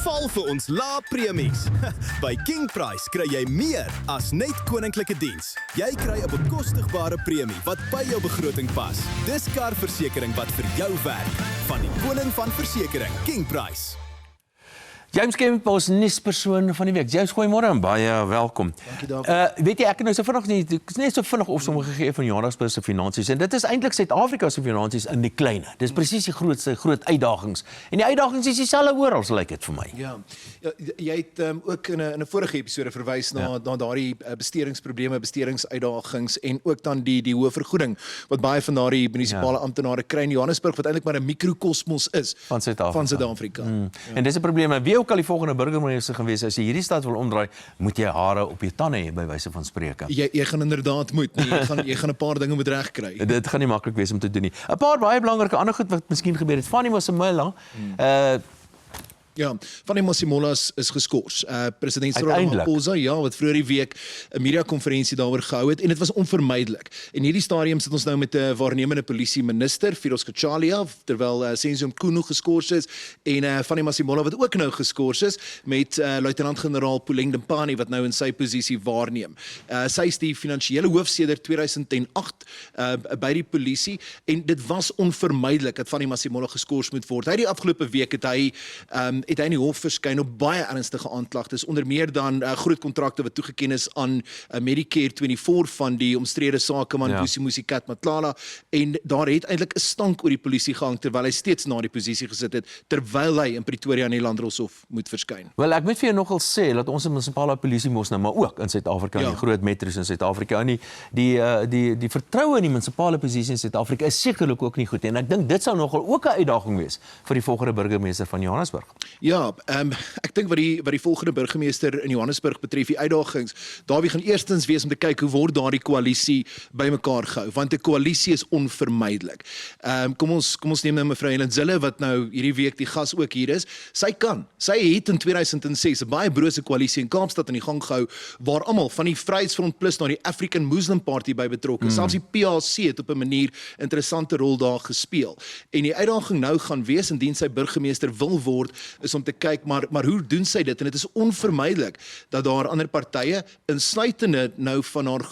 Val vir ons lae premies. By King Price kry jy meer as net koninklike diens. Jy kry 'n bekostigbare premie wat by jou begroting pas. Dis karversekering wat vir jou werk. Van die koning van versekering, King Price. James Kemp, ons nuuspersoon van die week. James, goeiemôre en baie welkom. Dankie daarvoor. Weet jy, ek het nou so vinnig net so vinnig opsomming gegee van Johannesburg se finansies en dit is eintlik Suid-Afrika se finansies in die kleine. Dis presies die groot uitdagings. En die uitdagings is dieselfde oral, so lyk dit vir my. Ja, jy het ook in 'n vorige episode verwys na daardie bestedingsprobleme, bestedingsuitdagings en ook dan die hoë vergoeding wat baie van daardie munisipale amptenare kry in Johannesburg wat eintlik maar 'n mikrokosmos is van Suid-Afrika. En dis 'n probleem. Wie ook al die volgende burgemeester gaan wees, as jy hierdie stad wil omdraai, moet jy hare op jou tande hê by wyse van spreke. Jy gaan inderdaad moet, jy gaan 'n paar dinge moet regkry. Dit gaan nie maklik wees om te doen nie. 'n Paar baie belangrike ander goed wat miskien gebeur het. Fanny Masemola, Ja, Fanny Masemola is geskort. President Cyril Ramaphosa, wat vroeër die week 'n media-konferensie daaroor gehou het en dit was onvermydelik. In hierdie stadium sit ons nou met 'n waarnemende polisie minister, Firoz Kachalia, terwyl Senzo Mkhunu geskort is en Fanny Masemola wat ook nou geskort is met luitenant-generaal Puleng Dempani wat nou in sy posisie waarneem. Sy is die finansiële hoof sedert 2008 by die polisie en dit was onvermydelik dat Fanny Masemola geskort moet word. Hy die afgelope week het hy in die hof verskyn op baie ernstige aanklagtes, onder meer dan groot kontrakte wat toegeken is aan Medicare 24 van die omstrede sakeman Vusimusi Kat Matlala en daar het eintlik 'n stank oor die polisie gehang terwyl hy steeds na die posisie gesit het, terwyl hy in Pretoria in die Landdroshof moet verskyn. Wel, ek moet vir jou nogal sê dat ons munisipale polisie mos nou maar ook in Suid-Afrika, in die groot metros in Suid-Afrika, en die vertroue in die munisipale posisie in Suid-Afrika is sekerlik ook nie goed en ek dink dit sou nogal ook 'n uitdaging wees vir die volgende burgemeester van Johannesburg. Ja, ek dink wat die volgende burgemeester in Johannesburg betref, die uitdagings, daar gaan eerstens wees om te kyk hoe word daardie koalisie bymekaar gehou, want 'n koalisie is onvermydelik. Kom ons neem nou mevrou Helen Zille wat nou hierdie week die gas ook hier is. Sy het in 2006 'n baie brose koalisie in Kaapstad aan die gang gehou waar almal van die Vryheidsfront Plus na die African Muslim Party by betrokke. Selfs die PAC het op 'n manier interessante rol daar gespeel. En die uitdaging nou gaan wees indien sy burgemeester wil word is om te kyk maar hoe doen sy dit, en dit is onvermydelik dat daar ander partye insluitende nou van haar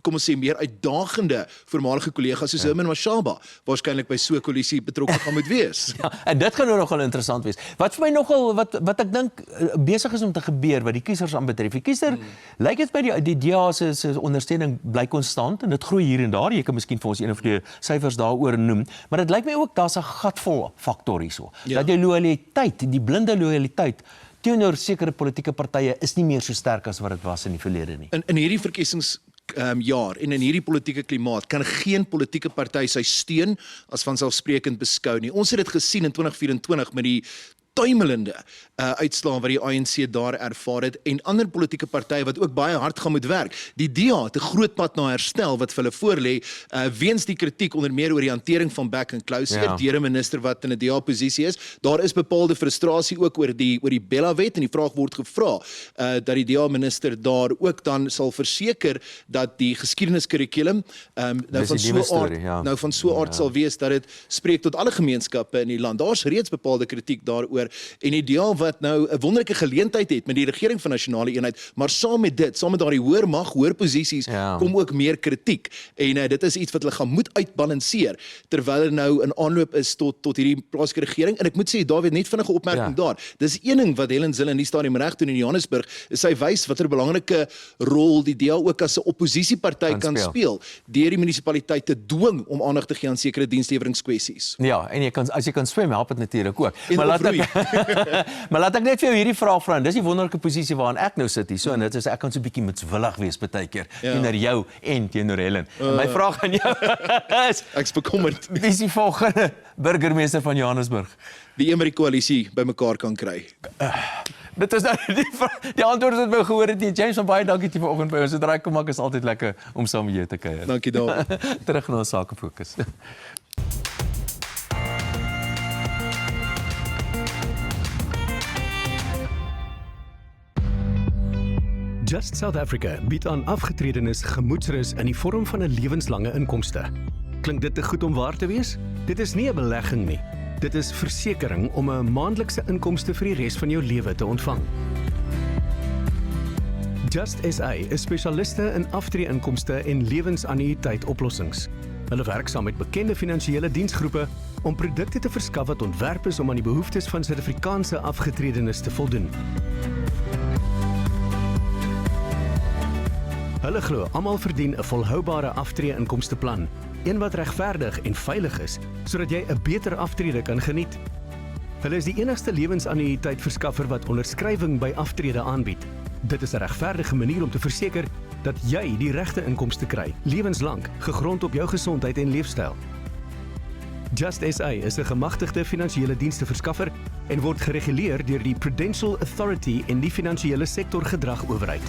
kom ons sê meer uitdagende voormalige kollegas soos Herman Mashaba waarskynlik by so 'n koalisie betrokke gaan moet wees. Ja, en dit gaan nou nogal interessant wees. Wat vir my nogal wat ek dink besig is om te gebeur wat die kiesers aanbetref. Die kiezer lyk dit by die DA se ondersteuning bly konstant en dit groei hier en daar. Jy kan miskien vir ons een of twee syfers daaroor noem, maar dit lyk my ook daar's 'n gatvol faktor hierso. Ja. Dat jy lojaliteit, die blinde lojaliteit teenoor sekere politieke partye is nie meer so sterk as wat dit was in die verlede nie. In hierdie verkiesings jaar en in hierdie politieke klimaat kan geen politieke party sy steun as vanselfsprekend beskou nie. Ons het dit gesien in 2024 met die tuimelende uitslae wat die ANC daar ervaar het en ander politieke partye wat ook baie hard gaan moet werk. Die DA het 'n groot pad na herstel wat vir hulle voorlê weens die kritiek onder meer oor die hantering van back and close deur 'n minister wat in 'n DA posisie is. Daar is bepaalde frustrasie ook oor die Bella-wet en die vraag word gevra dat die DA minister daar ook dan sal verseker dat die geskiedeniskurrikulum van so aard sal wees dat dit spreek tot alle gemeenskappe in die land. Daar's reeds bepaalde kritiek daaroor en die DA wat nou 'n wonderlike geleentheid het met die regering van nasionale eenheid, maar saam met daardie hoër mag, hoër posisies, kom ook meer kritiek. En dit is iets wat hulle gaan moet uitbalanseer terwyl hulle nou in aanloop is tot hierdie plaaslike regering. En ek moet sê, David, net vinnige opmerking daar. Dis een ding wat Helen Zille in die stadium reg doen in Johannesburg, is sy wys watter belangrike rol die DA ook as 'n oppositieparty kan speel deur die munisipaliteit te dwing om aandag te gee aan sekere diensleweringkwessies. Ja, en as jy kan swem, help dit natuurlik ook. Maar laat ek net vir jou hierdie vraag vra. Dis die wonderlike posisie waarin ek nou sit hier. So en dit is ek kan so 'n bietjie moetswillig wees baie keer teenoor jou en teenoor Helen. My vraag aan jou is ek's bekommerd. Wie is die volgende burgemeester van Johannesburg? Die een wat die koalisie bymekaar kan kry. Dit is nou die antwoord wat my gehoor het. James, baie dankie vir vanoggend by ons. Dit raai kom is altyd lekker om saam met jou te kuier. Dankie daar. Terug na ons sake fokus. Just South Africa bied aan afgetredenes gemoedsrus in die vorm van 'n lewenslange inkomste. Klink dit te goed om waar te wees? Dit is nie 'n belegging nie. Dit is versekering om 'n maandelikse inkomste vir die res van jou lewe te ontvang. Just SA is spesialiste in aftreeinkomste en lewensannuïteit oplossings. Hulle werk saam met bekende finansiële diensgroepe om produkte te verskaf wat ontwerp is om aan die behoeftes van Suid-Afrikaanse afgetredenes te voldoen. Hulle glo almal verdien 'n volhoubare aftreeinkomsteplan, een wat regverdig en veilig is, sodat jy 'n beter aftrede kan geniet. Hulle is die enigste lewensannuïteit verskaffer wat onderskrywing by aftrede aanbied. Dit is 'n regverdige manier om te verseker dat jy die regte inkomste kry, lewenslank, gegrond op jou gesondheid en leefstyl. Just SA is 'n gemagtigde finansiële diensteverskaffer en word gereguleer deur die Prudential Authority en die Finansiële Sektor Gedragowerheid.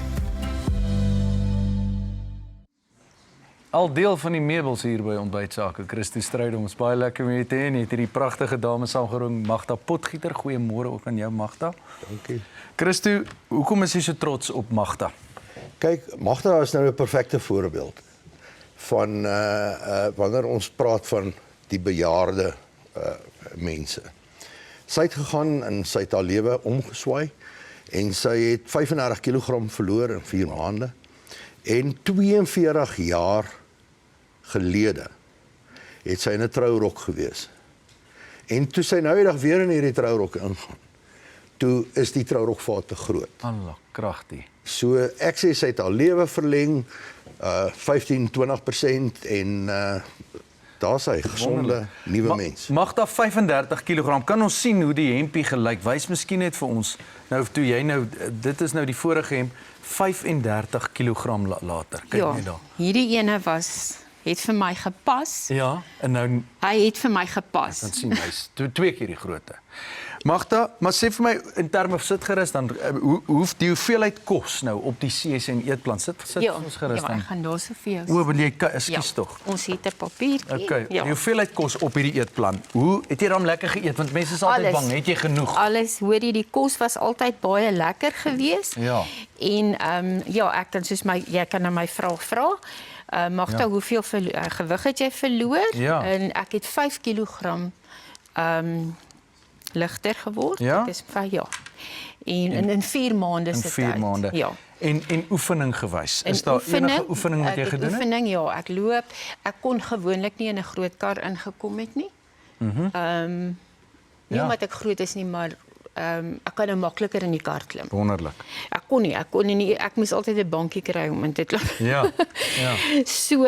Al deel van die meubels hier by Ontbytsake. Christo Strydom, ons baie lekker om jou te hê. Het hierdie pragtige dame saamgeroeng, Magda Potgieter. Goeiemôre ook aan jou, Magda. Dankie. Christo, hoekom is jy so trots op Magda? Kyk, Magda is nou 'n perfekte voorbeeld van wanneer ons praat van die bejaarde mense. Sy het gegaan en sy het haar lewe omgeswaai en sy het 35 kg verloor in 4 maande. En 42 jaar gelede het sy in 'n trourok gewees. En toe sy nou die dag weer in hierdie trourok ingaan, toe is die trourok vir haar te groot. Allah, kragtig. So ek sê sy het haar lewe verleng 15-20% en daar sy gesonde nuwe mens. Magda 35 kg. Kan ons sien hoe die hempie gelyk? Wys miskien net vir ons. Nou toe jy nou dit is nou die vorige hemp 35 kg later. Kyk net daar. Hierdie ene het vir my gepas. Ja, en nou hy het vir my gepas. Ek kan sien hy's 2 keer die grootte. Magda, maar sê vir my in terme van sit gerus dan hoe die hoeveelheid kos nou op die CSN eetplan sit ons gerus dan. Ja, ek gaan daar so vir jou. O, wil jy ekskuus tog. Ons het 'n papiertjie. Okay, die hoeveelheid kos op hierdie eetplan. Hoe het jy dan lekker geëet want mense is altyd bang, het jy genoeg? Alles, hoor jy, die kos was altyd baie lekker geweest. Ja. En ja, ek kan soos jy kan na my vraag vra. Magda, hoeveel gewig het jy verloor? Ja. En ek het 5 kg ligter geword. Ja? Dit is En in 4 maande se tyd. In 4 maande. Ja. En oefening gewys. Is daar enige oefening wat jy gedoen het? Oefening, ja, ek loop. Ek kon gewoonlik nie in 'n groot kar ingekom het nie. Nie omdat ek groot is nie, maar ek kan nou makliker in die kar klim. Wonderlik. Ek kon nie. Ek moes altyd 'n bankie kry om in te klim. Ja. So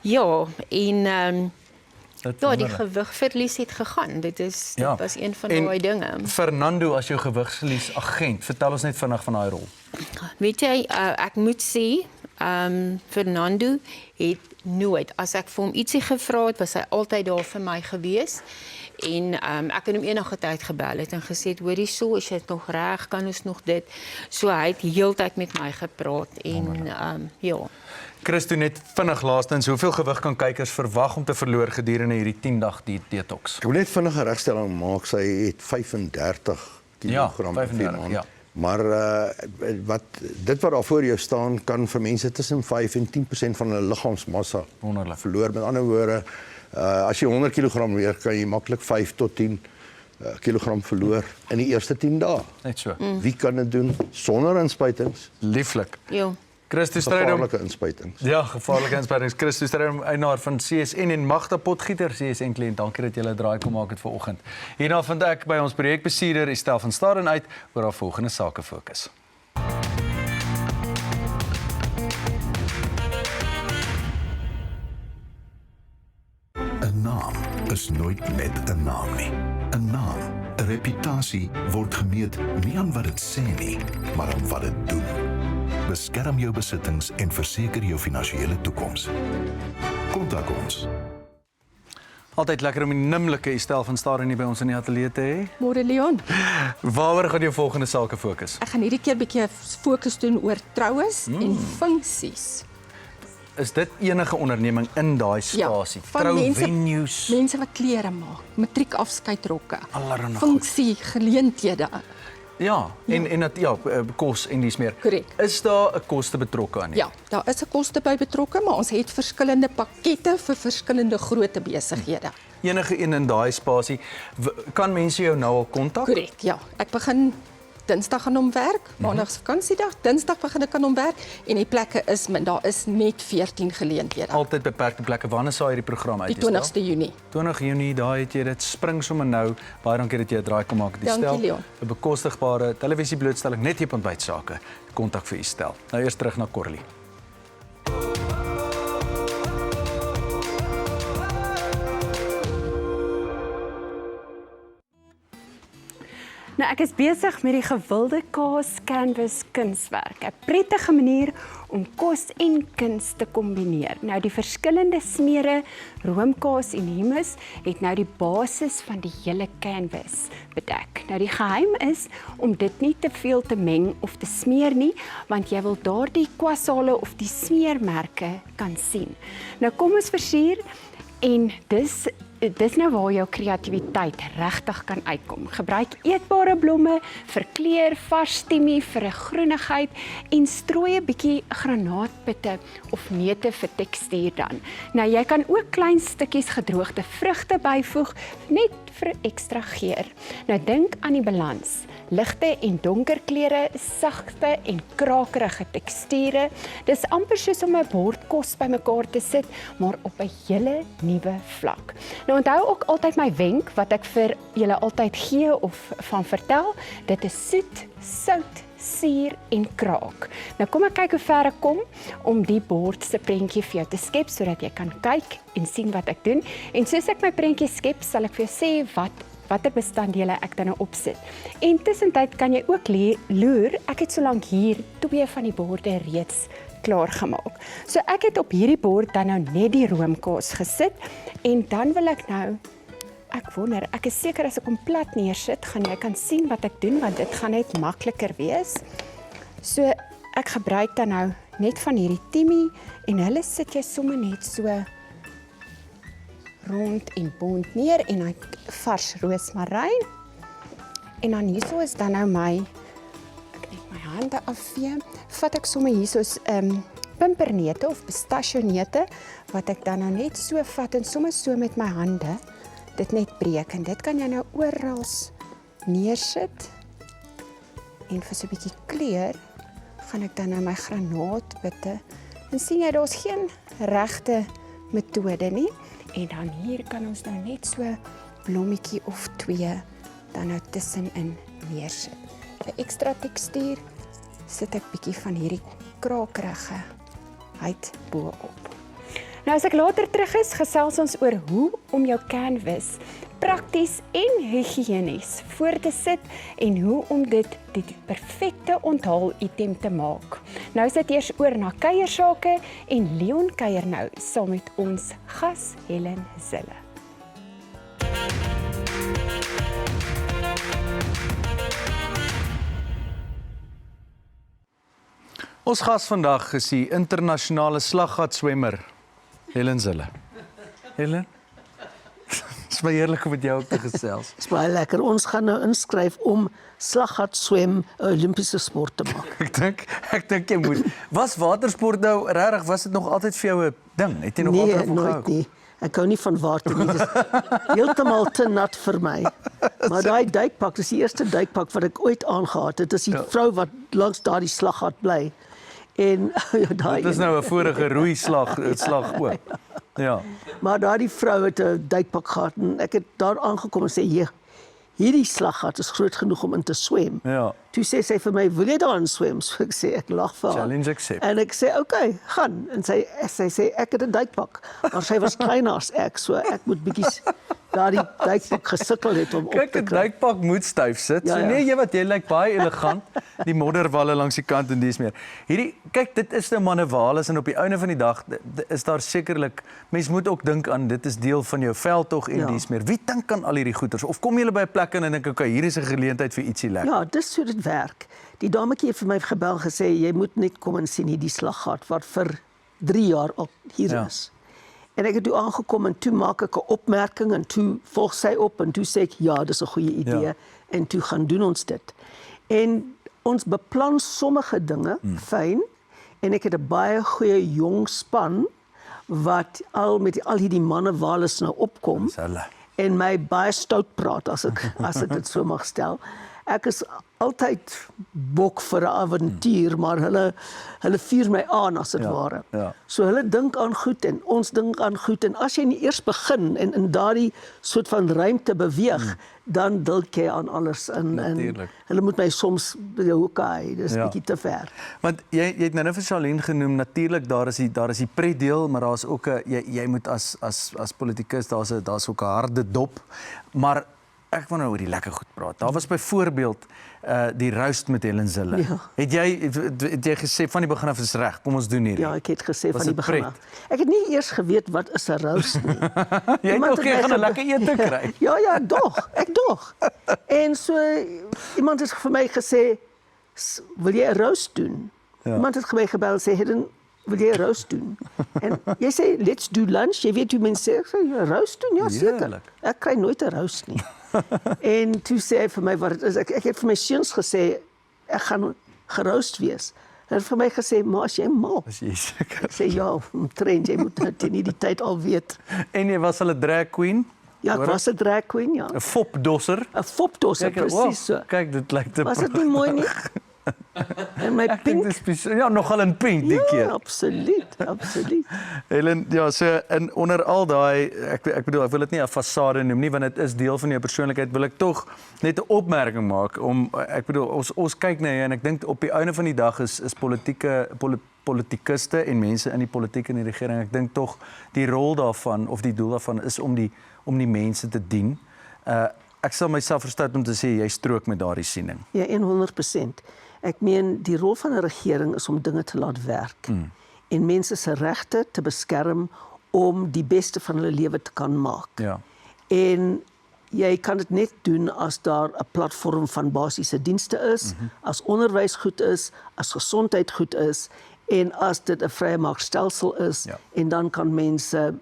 ja, en die gewigverlies het gegaan. Dit was een van daai dinge. Fernando as jou gewigsverlies agent, vertel ons net vinnig van daai rol. Weet jy, ek moet sê, Fernando het nooit, as ek vir hom ietsie gevra het, was hy altyd daar vir my gewees. En ek het hom enige tyd gebel het en gesê, hoorie so, is dit nog reg, kan ons nog dit? So hy het heeltyd met my gepraat en ja. Christo, net vinnig laastens, hoeveel gewig kan kykers verwag om te verloor gedurende hierdie 10-dag detox? Ek wil net vinnige regstelling maak, sy het 35 kilogram per 4 maand. Ja. Maar dit wat daar voor jou staan, kan vir mense tussen 5 en 10% van hulle liggaamsmassa verloor. Met ander woorde, as jy 100 kg weeg, kan jy maklik 5 tot 10 kilogram verloor in die eerste 10 dae. Net so. Wie kan dit doen sonder inspuitings? Lieflik. Ja. Christo Strydom. Gevaarlike inspuitings. Ja, gevaarlike inspuitings. Christo Strydom, eienaar van CSN en Magda Potgieter, CSN kliënt. Dankie dat julle 'n draai kom maak het vanoggend. Hierna vind ek by ons projekbestuurder Estel van Staden uit oor haar volgende sake fokus. 'n Naam is nooit net 'n naam nie. 'n Naam, 'n reputasie word gemeet nie aan wat dit sê nie, maar aan wat dit doen. Beskerm jou besittings en verseker jou finansiële toekoms. Kontak ons. Altyd lekker om die nimmerlike Estel van Staden hier by ons in die ateljee te hê. Môre Leon. Waaroor gaan jou volgende sake fokus? Ek gaan hierdie keer 'n bietjie fokus doen oor troues en funksies. Is dit enige onderneming in daai spasie? Trouvenues. Mense wat klere maak, matriekafskeidrokke, allerhande funksie, geleenthede. Ja, en kos en dis meer. Korrek. Is daar 'n koste betrokke aan nie? Ja, daar is 'n koste by betrokke, maar ons het verskillende pakkette vir verskillende grootte besighede. Enige een in daai spasie, kan mense jou nou al kontak? Korrek, ja. Ek begin Dinsdag gaan hom werk, maandag is vakansiedag, Dinsdag begin ek aan hom werk en die plekke is daar is net 14 geleenthede. Altyd beperkte plekke. Wanneer sal hierdie program uit? Die 20ste Junie. 20 Junie, daai het jy dit spring sommer nou. Baie dankie dat jy 'n draai kom maak met die stel. Dankie Leon. 'n bekostigbare televisieblootstelling net hier op Ontbytsake. Kontak vir u stel. Nou eers terug na Corlie. Nou, ek is besig met die gewilde kaas canvas kunswerk. 'n Prettige manier om kos en kuns te kombineer. Nou die verskillende smere, roomkaas en hummus het nou die basis van die hele canvas bedek. Nou die geheim is om dit nie te veel te meng of te smeer nie, want jy wil daardie kwasale of die smeermerke kan sien. Nou kom ons versier en dis nou waar jou kreatiwiteit regtig kan uitkom. Gebruik eetbare blomme vir kleur, vars tiemie vir 'n groenigheid en strooi 'n bietjie granaatpitte of neute vir tekstuur dan. Nou jy kan ook klein stukkies gedroogde vrugte byvoeg net vir ekstra geur. Nou dink aan die balans. Ligte en donker kleure, sagte en krakerige teksture. Dis amper soos om 'n bord kos bymekaar te sit, maar op 'n hele nuwe vlak. Nou onthou ook altyd my wenk wat ek vir julle altyd gee of van vertel. Dit is soet, sout, suur en kraak. Nou kom ek kyk hoe ver ek kom om die bord se prentjie vir jou te skep sodat jy kan kyk en sien wat ek doen. En soos ek my prentjie skep, sal ek vir jou sê watter bestanddele ek dan nou opsit. En tussentyd kan jy ook loer, ek het solank hier 2 van die borde reeds klaar gemaak. So ek het op hierdie bord dan nou net die roomkaas gesit en dan wil ek nou Ek wonder, ek is seker as ek hom plat neersit, gaan jy kan sien wat ek doen, want dit gaan net makliker wees. So, ek gebruik dan nou net van hierdie timmie, en hulle sit jy sommer net so rond en bont neer, en dan vars roosmaryn. En dan hierso is dan nou ek net my hande afvee, vat ek sommer hierso's pimpernete of pistachioneute, wat ek dan nou net so vat en sommer so met my hande, dit net breek, en dit kan jy nou oral neersit, en vir so 'n bietjie kleur, gaan ek dan nou my granaatbitte, en sien jy, daar's geen regte metode nie, en dan hier kan ons nou net so blommetjie of 2 dan nou tussenin neersit. Vir ekstra tekstuur sit ek bietjie van hierdie krakerige huid bo-op. Nou as ek later terug is, gesels ons oor hoe om jou canvas prakties en higiënies voor te sit en hoe om dit die perfekte onthaal-item te maak. Nou is dit eers oor na kuiersake en Leon kuier nou saam met ons gas Helen Zille. Ons gas vandag is die internasionale slaggatswemmer Helen Zille. Helen? Dis baie heerlik om met jou te gesels. Dis baie lekker. Ons gaan nou inskryf om slaggat swem 'n Olimpiese sport te maak. Ek dink jy moet. Was watersport nou regtig, was dit nog altyd vir jou 'n ding? Het jy nog altyd Nee, nooit nie. Ek hou nie van water nie. Dit is heeltemal te nat vir my. Maar daai duikpak, dis die eerste duikpak wat ek ooit aangehad het. Dis die vrou wat langs daardie slaggat bly. En dit is nou 'n vorige roeislag slag ook. Ja. Maar daardie vrou het 'n duikpak gehad en ek het daar aangekom en sê, hierdie slaggat is groot genoeg om in te swem. Ja. Toe sê sy vir my, wil jy daarin swem? So ek sê, ek lag vir haar. Challenge accept. En ek sê, okay, gaan. En sy sê, ek het 'n duikpak. Maar sy was kleiner as ek, so ek moet bietjie daardie duikpak gesukkel het om Kyk, op te die kry. duikpak moet styf sit. Ja, So ja. nee, jy lyk baie elegant. Die modderwalle langs die kant en dis meer. Kyk, dit is nou manewales en op die einde van die dag is daar sekerlik, mens moet ook dink aan dit is deel van jou veldtog en dis meer. Wie dink aan al hierdie goeders? Of kom jy by 'n plek in en dink, okay, hier is 'n geleentheid vir ietsie lekker. Ja, dis hoe dit werk. Die dametjie het vir my gebel gesê, jy moet net kom en sien hierdie slaggat wat vir 3 jaar al hier is. En ek het toe aangekom en toe maak ek 'n opmerking en toe volg sy op en toe sê ek, ja, dis 'n goeie idee. Ja. En toe gaan doen ons dit. En ons beplan sommige dinge fyn en ek het 'n baie goeie jong span wat met al hierdie mannewales nou opkom en my baie stout praat as ek dit so mag stel. Ek is altyd bok vir 'n avontuur, maar hulle vuur my aan as dit ware. Ja. So hulle dink aan goed en ons dink aan goed en as jy nie eers begin en in daardie soort van ruimte beweeg, dan dink jy aan alles en hulle moet my soms okay, dis bietjie te ver. Want jy het nou vir Charlene genoem, natuurlik daar is die pretdeel, maar daar's ook 'n jy moet as politikus daar's ook 'n harde dop, maar ek wil nou oor die lekker goed praat. Daar was byvoorbeeld die roast met Helen Zille. Ja. Het jy gesê van die begin af is reg, kom ons doen hierdie. Ja, ek het gesê van die begin af. Ek het nie eers geweet wat is 'n roast nie. Jy het nog geen 'n lekker ete kry. Ja, ek dog. En so iemand het vir my gesê, wil jy 'n roast doen? Ja. Iemand het my gebel en sê, Helen, wil jy 'n roast doen? En jy sê, let's do lunch. Jy weet hoe mense sê, ek sê, roast doen? Ja, seker. Ek kry nooit 'n roast nie. En toe sê hy vir my wat dit is. Ek het vir my seuns gesê, ek gaan geroost wees. En hy het vir my gesê, maar as jy mal. As jy seker. Ek sê, ja, trend, jy moet nou teen hierdie tyd al weet. En jy was hulle drag queen? Ja, ek was 'n drag queen, ja. 'n fopdosser? 'n fopdosser, presies so. Kyk, dit lyk te Was dit nie mooi nie? En my pink? Ja, nogal in pink die keer. Ja, absoluut. Helen, ja, so onder al daai, ek bedoel, ek wil dit nie 'n fasade noem nie, want dit is deel van jou persoonlikheid, wil ek tog net 'n opmerking maak om, ek bedoel, ons kyk na jou en ek dink op die einde van die dag is politikuste en mense in die politiek en die regering, ek dink tog die rol daarvan of die doel daarvan is om die mense te dien. Ek sal myself verstout om te sê jy strook met daardie siening. Ja, 100%. Ek meen die rol van 'n regering is om dinge te laat werk en mense se regte te beskerm om die beste van hulle lewe te kan maak. Ja. En jy kan dit net doen as daar 'n platform van basiese dienste is, as onderwys goed is, as gesondheid goed is en as dit 'n vrye markstelsel is en dan kan mense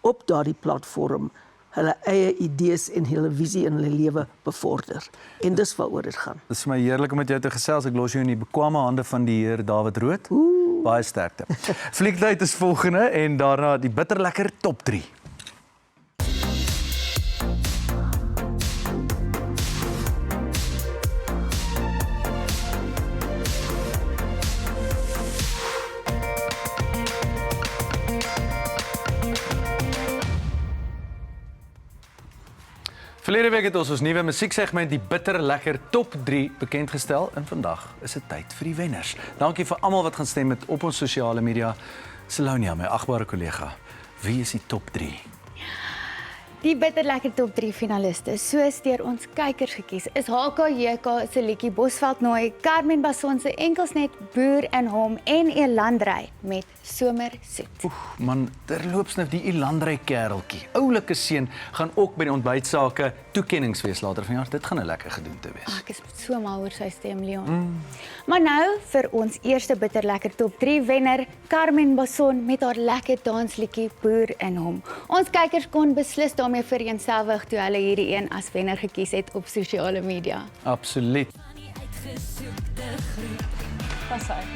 op daardie platform hulle eie idees en hulle visie in hulle lewe bevorder. En dis waaroor dit gaan. Dis vir my heerlik om met jou te gesels. Ek los jou in die bekwame hande van die heer David Rood. Baie sterkte. Fliektyd is volgende en daarna die bitterlekker top 3. Verlede week het ons nuwe musieksegment die bitterlekker top 3 bekendgestel en vandag is dit tyd vir die wenners. Dankie vir almal wat gaan stem met op ons sosiale media. Selonia, my agbare kollega, wie is die top 3? Die bitterlekker top 3 finaliste, soos deur ons kykers gekies, is HKJK se liedjie Bosveldnooi, Carmen Basson se Enkelsnet, Boer in hom en Elandrey met Somersoet. Man, terloops nou die Elandrey kereltjie. Oulike seun gaan ook by die ontbytsake toekenningsfees later vanjaar. Dit gaan 'n lekker gedoente wees. Ek is so mal oor sy stem, Leon. Maar nou vir ons eerste bitterlekker top 3 wenner, Carmen Basson met haar lekker dansliedjie Boer in hom. Ons kykers kon beslis daarmee vereenselwig toe hulle hierdie een as wenner gekies het op sosiale media. Absoluut.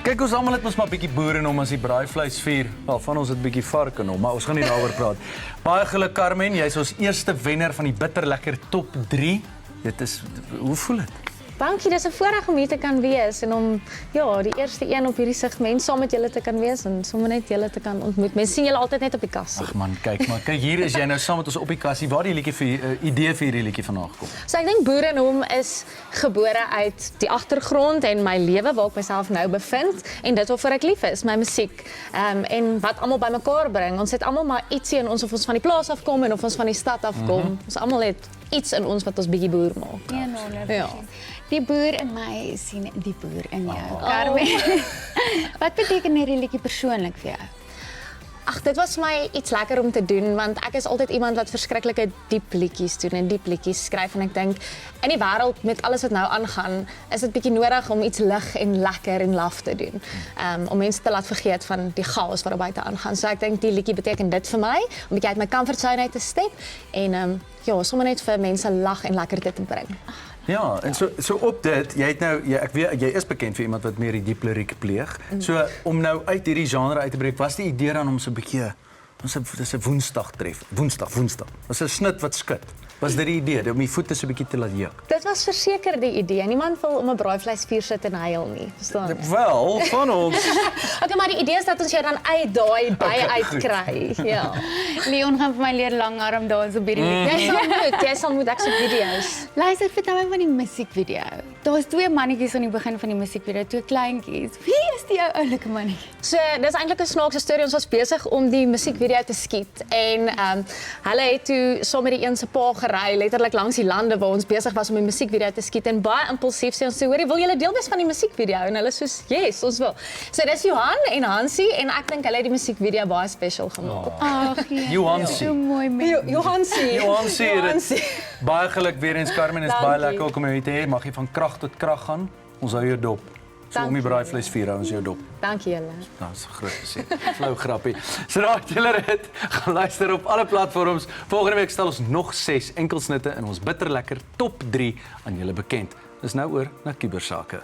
Kyk, ons almal het mos maar 'n bietjie boer in hom as die braaivleisvuur. Wel, van ons het bietjie vark in hom, maar ons gaan nie daaroor praat. Baie geluk Carmen, jy's ons eerste wenner van die bitterlekker top 3. Dit is, hoe voel dit? Dankie, dis 'n voorreg om hier te kan wees en om die eerste een op hierdie segment saam met julle te kan wees en sommer net julle te kan ontmoet. Mense sien julle altyd net op die kassie. Ag man, kyk maar, kyk hier is jy nou saam met ons op die kassie. Waar die liedjie vir idee vir hierdie liedjie vandaan gekom? So ek dink Boer in hom is gebore uit die agtergrond en my lewe waar ek myself nou bevind en dit waarvoor ek lief is, my musiek. En wat almal bymekaar bring. Ons het almal maar ietsie in ons of ons van die plaas afkom en of ons van die stad afkom. Ons almal het iets in ons wat ons bietjie boer maak. 100%. Ja. Die boer in my sien die boer in jou. Carmen. Wat beteken hierdie liedjie persoonlik vir jou? Ag, dit was vir my iets lekker om te doen want ek is altyd iemand wat verskriklike diep liedjies doen en diep liedjies skryf en ek dink in die wêreld met alles wat nou aangaan, is dit bietjie nodig om iets lig en lekker en laf te doen. Om mense te laat vergeet van die chaos wat daar buite aangaan. So ek dink die liedjie beteken dit vir my om bietjie uit my comfort zone uit te step en sommer net vir mense lag en lekkerte te bring. Ja, en so op dit, jy het nou ek weet jy is bekend vir iemand wat meer die diep liriek pleeg. So om nou uit hierdie genre uit te breek, was die idee dan om so 'n bietjie dis 'n Woensdag tref. Woensdag. Was 'n snit wat skud. Was dit die idee om die voete so 'n bietjie te laat juk? Dit was verseker die idee. Niemand wil om 'n braaivleisvuur sit en huil nie, verstaan? Wel, van ons. Okay, maar die idee is dat ons jou dan uit daai baie uitkry. Ja. Leon gaan vir my leer langarm dans op hierdie liedjie. Jy sal moet ek se video's. Luister, vertel my van die musiekvideo. Daar's 2 mannetjies aan die begin van die musiekvideo, 2 kleintjies. Wie is die ou oulike mannetjie? So, dis eintlik 'n snaakse storie. Ons was besig om die musiekvideo te skiet en hulle het toe saam met die een se pa gery letterlik langs die lande waar ons besig was om die musiekvideo te skiet en baie impulsief sê ons sê, hoorie, wil julle deel wees van die musiekvideo? En hulle soos, yes, ons wil. So dis Johan en Hansie en ek dink hulle het die musiekvideo baie special gemaak. Ag, Johansie. So mooi mens. Johansie. Baie geluk weer eens Carmen, is baie lekker om jou te hê. Mag jy van krag tot krag gaan. Ons hou jou dop. So om die braaivleisvuur hou ons jou dop. Dankie julle. Dis 'n groot gesê. Flou grappie. So raak julle dit. Gaan luister op alle platforms. Volgende week stel ons nog 6 enkelsnitte in ons bitterlekker top 3 aan julle bekend. Dis nou oor na kubersake.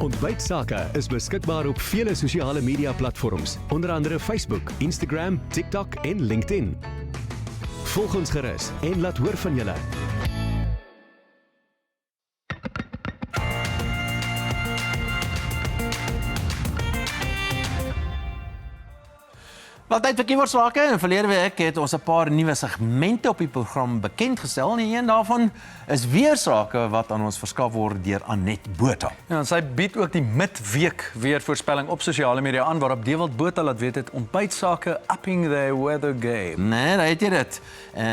Ontbytsake is beskikbaar op vele sosiale media platforms, onder andere Facebook, Instagram, TikTok en LinkedIn. Volg ons gerus en laat hoor van julle. Wel, tyd vir kubersake en verlede week het ons 'n paar nuwe segmente op die program bekend gestel en een daarvan is weer sake wat aan ons verskaf word deur Anet Botha. Ja, en sy bied ook die midweek weervoorspelling op sosiale media aan waarop Dewald Botha laat weet het ontbytsake upping their weather game. Nee, daar het jy dit.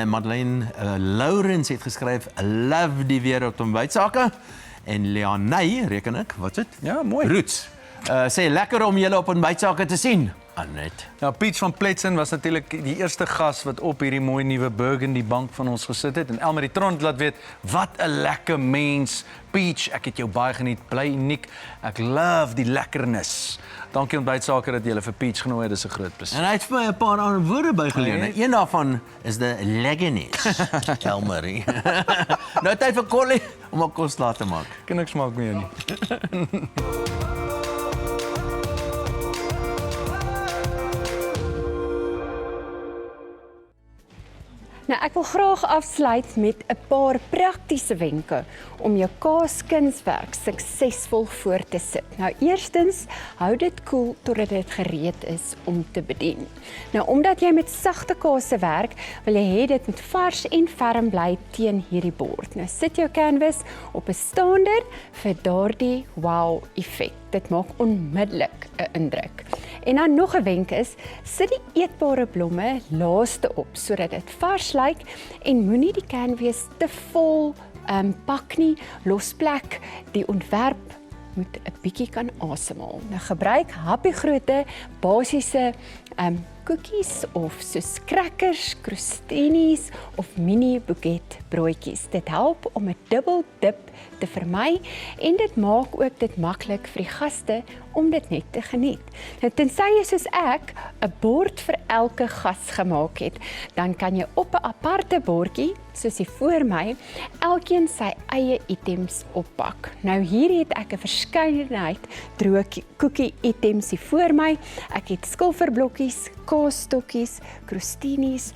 Madeleine Lourens het geskryf, love die weer op ontbytsake. En Leanay, reken ek, wat's dit? Ja, mooi. Roots. Sê lekker om julle op ontbytsake te sien. Annette. Ja, Peach van Pletsen was natuurlik die eerste gas wat op hierdie mooi nuwe Burgundy bank van ons gesit het. En Elmarie Trond laat weet, wat 'n lekker mens. Peach, ek het jou baie geniet, bly uniek. Ek love die lekkernis. Dankie ontbytsake dat jy hulle vir Peach genooi het, dis 'n groot plesier. En hy het vir my 'n paar ander woorde bygeleer. Een daarvan is de lekkernis. Elmarie. Nou tyd vir Collie om 'n kos laat te maak. Kan niks maak meer nie. Nou, ek wil graag afsluit met 'n paar praktiese wenke om jou kaaskunswerk suksesvol voor te sit. Nou, eerstens, hou dit koel totdat dit gereed is om te bedien. Nou, omdat jy met sagte kaase werk, wil jy hê dit moet vars en ferm bly teen hierdie bord. Nou, sit jou canvas op 'n staander vir daardie wow-effek. Dit maak onmiddellik 'n indruk. En dan nog 'n wenk is, sit die eetbare blomme laaste op sodat dit vars lyk en moenie die canvas te vol pak nie, los plek. Die ontwerp moet 'n bietjie kan asemhaal. Nou gebruik happiegrootte basiese koekies of soos crackers, crostinis of mini baguette broodjies. Dit help om 'n dubbel dip te vermy en dit maak ook dit maklik vir die gaste om dit net te geniet. Nou, tensy jy soos ek 'n bord vir elke gas gemaak het, dan kan jy op 'n aparte bordjie, soos hier voor my, elkeen sy eie items oppak. Nou hier het ek 'n verskeidenheid droë koekie items hier voor my. Ek het skilferblokkies, kaasstokkies, crostinis,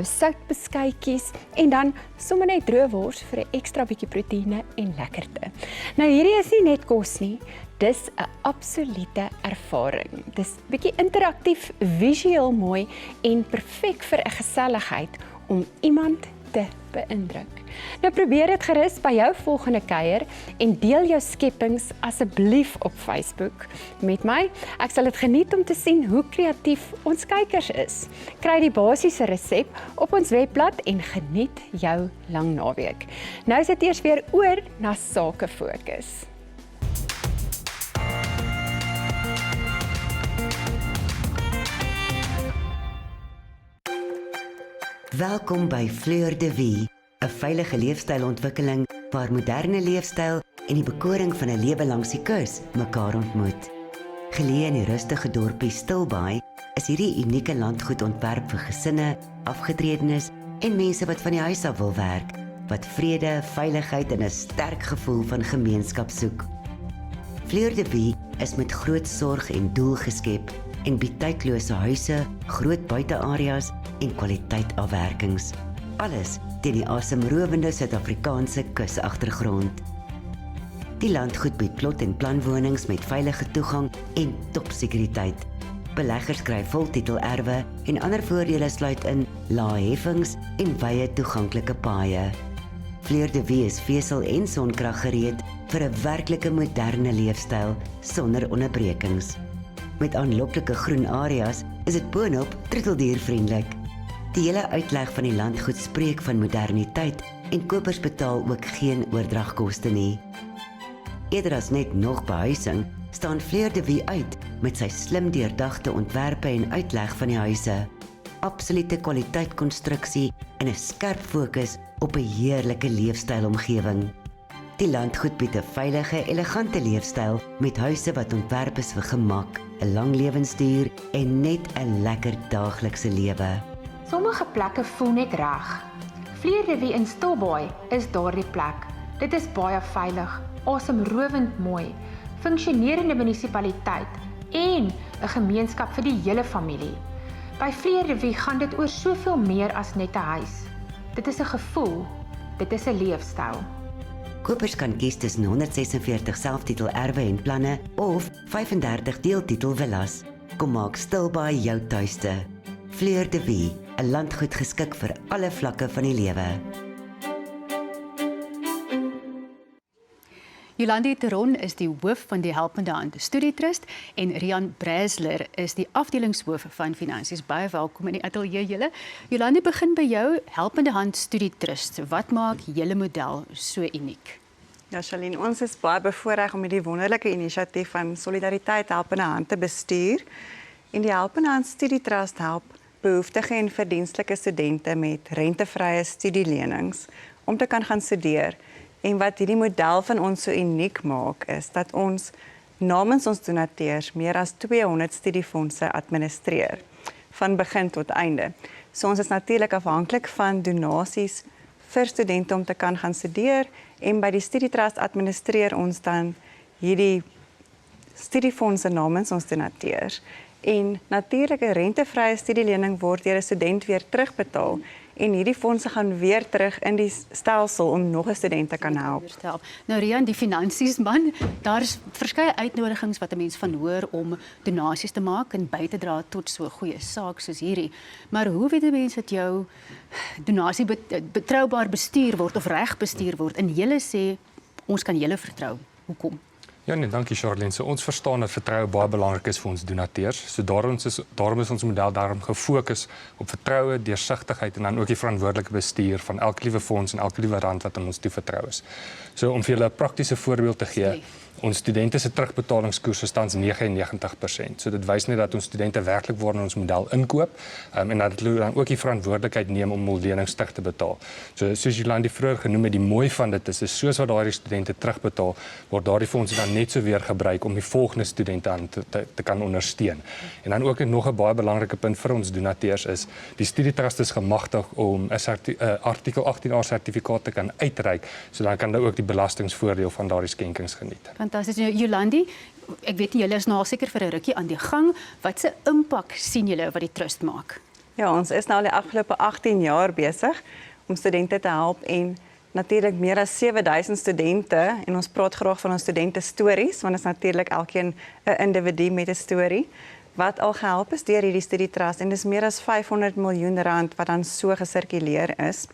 soutbeskuitjies en dan sommer net droë wors vir 'n ekstra bietjie proteïene en lekkerte. Nou hierdie is nie net kos nie, dis 'n absolute ervaring. Dis bietjie interaktief, visueel mooi en perfek vir 'n geselligheid om iemand te beïndruk. Nou probeer dit gerus by jou volgende kuier en deel jou skepings asseblief op Facebook met my. Ek sal dit geniet om te sien hoe kreatief ons kykers is. Kry die basiese resep op ons webblad en geniet jou lang naweek. Nou is dit eers weer oor na Sake Fokus. Welkom by Fleur de Vie, 'n veilige leefstylontwikkeling waar moderne leefstyl en die bekoring van 'n lewe langs die kus mekaar ontmoet. Geleë in die rustige dorpie Stilbaai is hierdie unieke landgoed ontwerp vir gesinne, afgetredenes en mense wat van die huis af wil werk, wat vrede, veiligheid en 'n sterk gevoel van gemeenskap soek. Fleur de Vie is met groot sorg en doel geskep en bied tydlose huise, groot buiteareas en kwaliteitafwerkings. Alles teen die asemrowende Suid-Afrikaanse kusagtergrond. Die landgoed bied plot- en planwonings met veilige toegang en topsekuriteit. Beleggers kry voltitelerwe en ander voordele sluit in lae heffings en wye toeganklike paaie. Fleur de Vie is vesel- en sonkrag gereed vir 'n werklike moderne leefstyl sonder onderbrekings. Met aanloklike groen areas is dit boonop troeteldiervriendelik. Die hele uitleg van die landgoed spreek van moderniteit en kopers betaal ook geen oordragkoste nie. Eerder as net nog behuising, staan Fleur de Vie uit met sy slim deurdagte ontwerpe en uitleg van die huise. Absolute kwaliteit konstruksie en 'n skerp fokus op 'n heerlike leefstylomgewing. Die landgoed bied 'n veilige, elegante leefstyl met huise wat ontwerp is vir gemak, 'n lang lewensduur en net 'n lekker daaglikse lewe. Sommige plekke voel net reg. Fleur de Vie in Stilbaai is daardie plek. Dit is baie veilig, asemrowend mooi, funksionerende munisipaliteit en 'n gemeenskap vir die hele familie. By Fleur de Vie gaan dit oor soveel meer as net 'n huis. Dit is 'n gevoel, dit is 'n leefstyl. Kopers kan kies tussen 146 selftitelerwe en planne of 35 deeltitel villas. Kom maak Stilbaai jou tuiste. Fleur de Vie, 'n landgoed geskik vir alle vlakke van die lewe. Jolandi Teron is die hoof van die Helpende Hand Studietrust en Rian Bresler is die afdelingshoof van finansies. Baie welkom in die ateljee julle. Jolandi, begin by jou. Helpende Hand Studietrust. Wat maak julle model so uniek? Ja, Charlene, ons is baie bevoorreg om hierdie wonderlike inisiatief van Solidariteit Helpende Hand te bestuur. En die Helpende Hand Studietrust help behoeftige en verdienstelike studente met rentevrye studielenings om te kan gaan studeer. En wat hierdie model van ons so uniek maak, is dat ons namens ons donateurs meer as 200 studiefondse administreer, van begin tot einde. So ons is natuurlik afhanklik van donasies vir studente om te kan gaan studeer, en by die Studietrust administreer ons dan hierdie studiefondse namens ons donateurs. En natuurlik 'n rentevrye studielening word deur 'n student weer terugbetaal, en hierdie fondse gaan weer terug in die stelsel om nog 'n student te kan help. Nou Rian, die finansies man, daar's verskeie uitnodigings wat 'n mens van hoor om donasies te maak en by te dra tot so 'n goeie saak soos hierdie. Maar hoe weet 'n mens dat jou donasie betroubaar bestuur word of reg bestuur word en julle sê ons kan julle vertrou? Hoekom? Ja nee, dankie Charlene. So ons verstaan dat vertroue baie belangrik is vir ons donateurs. So daarom is ons model daarom gefokus op vertroue, deursigtigheid en dan ook die verantwoordelike bestuur van elke liewe fonds en elke liewe rand wat aan ons toevertrou is. So om vir julle 'n praktiese voorbeeld te gee, ons studente se terugbetalingskoers is tans 99%. So dit wys net dat ons studente werklik waar in ons model inkoop en dat hulle dan ook die verantwoordelikheid neem om hul lenings terug te betaal. So soos Jolandi vroeër genoem het, die mooi van dit is soos wat daardie studente terugbetaal, word daardie fondse dan net so weer gebruik om die volgende studente aan te kan ondersteun. En dan ook nog 'n baie belangrike punt vir ons donateurs is, die Studietrust is gemagtig om 'n artikel 18A sertifikaat te kan uitreik, so dan kan hulle ook die belastingsvoordeel van daardie skenkings geniet. Fantasties. Jolandi, ek weet julle is nou seker vir 'n rukkie aan die gang. Wat se impak sien julle wat die trust maak? Ja, ons is nou al die afgelope 18 jaar besig om studente te help, en natuurlik meer as 7000 studente, en ons praat graag van ons studente stories, want is natuurlik elkeen 'n individu met 'n storie wat al gehelp is deur hierdie studietrust, en dis meer as 500 miljoen rand wat dan so gesirkuleer is.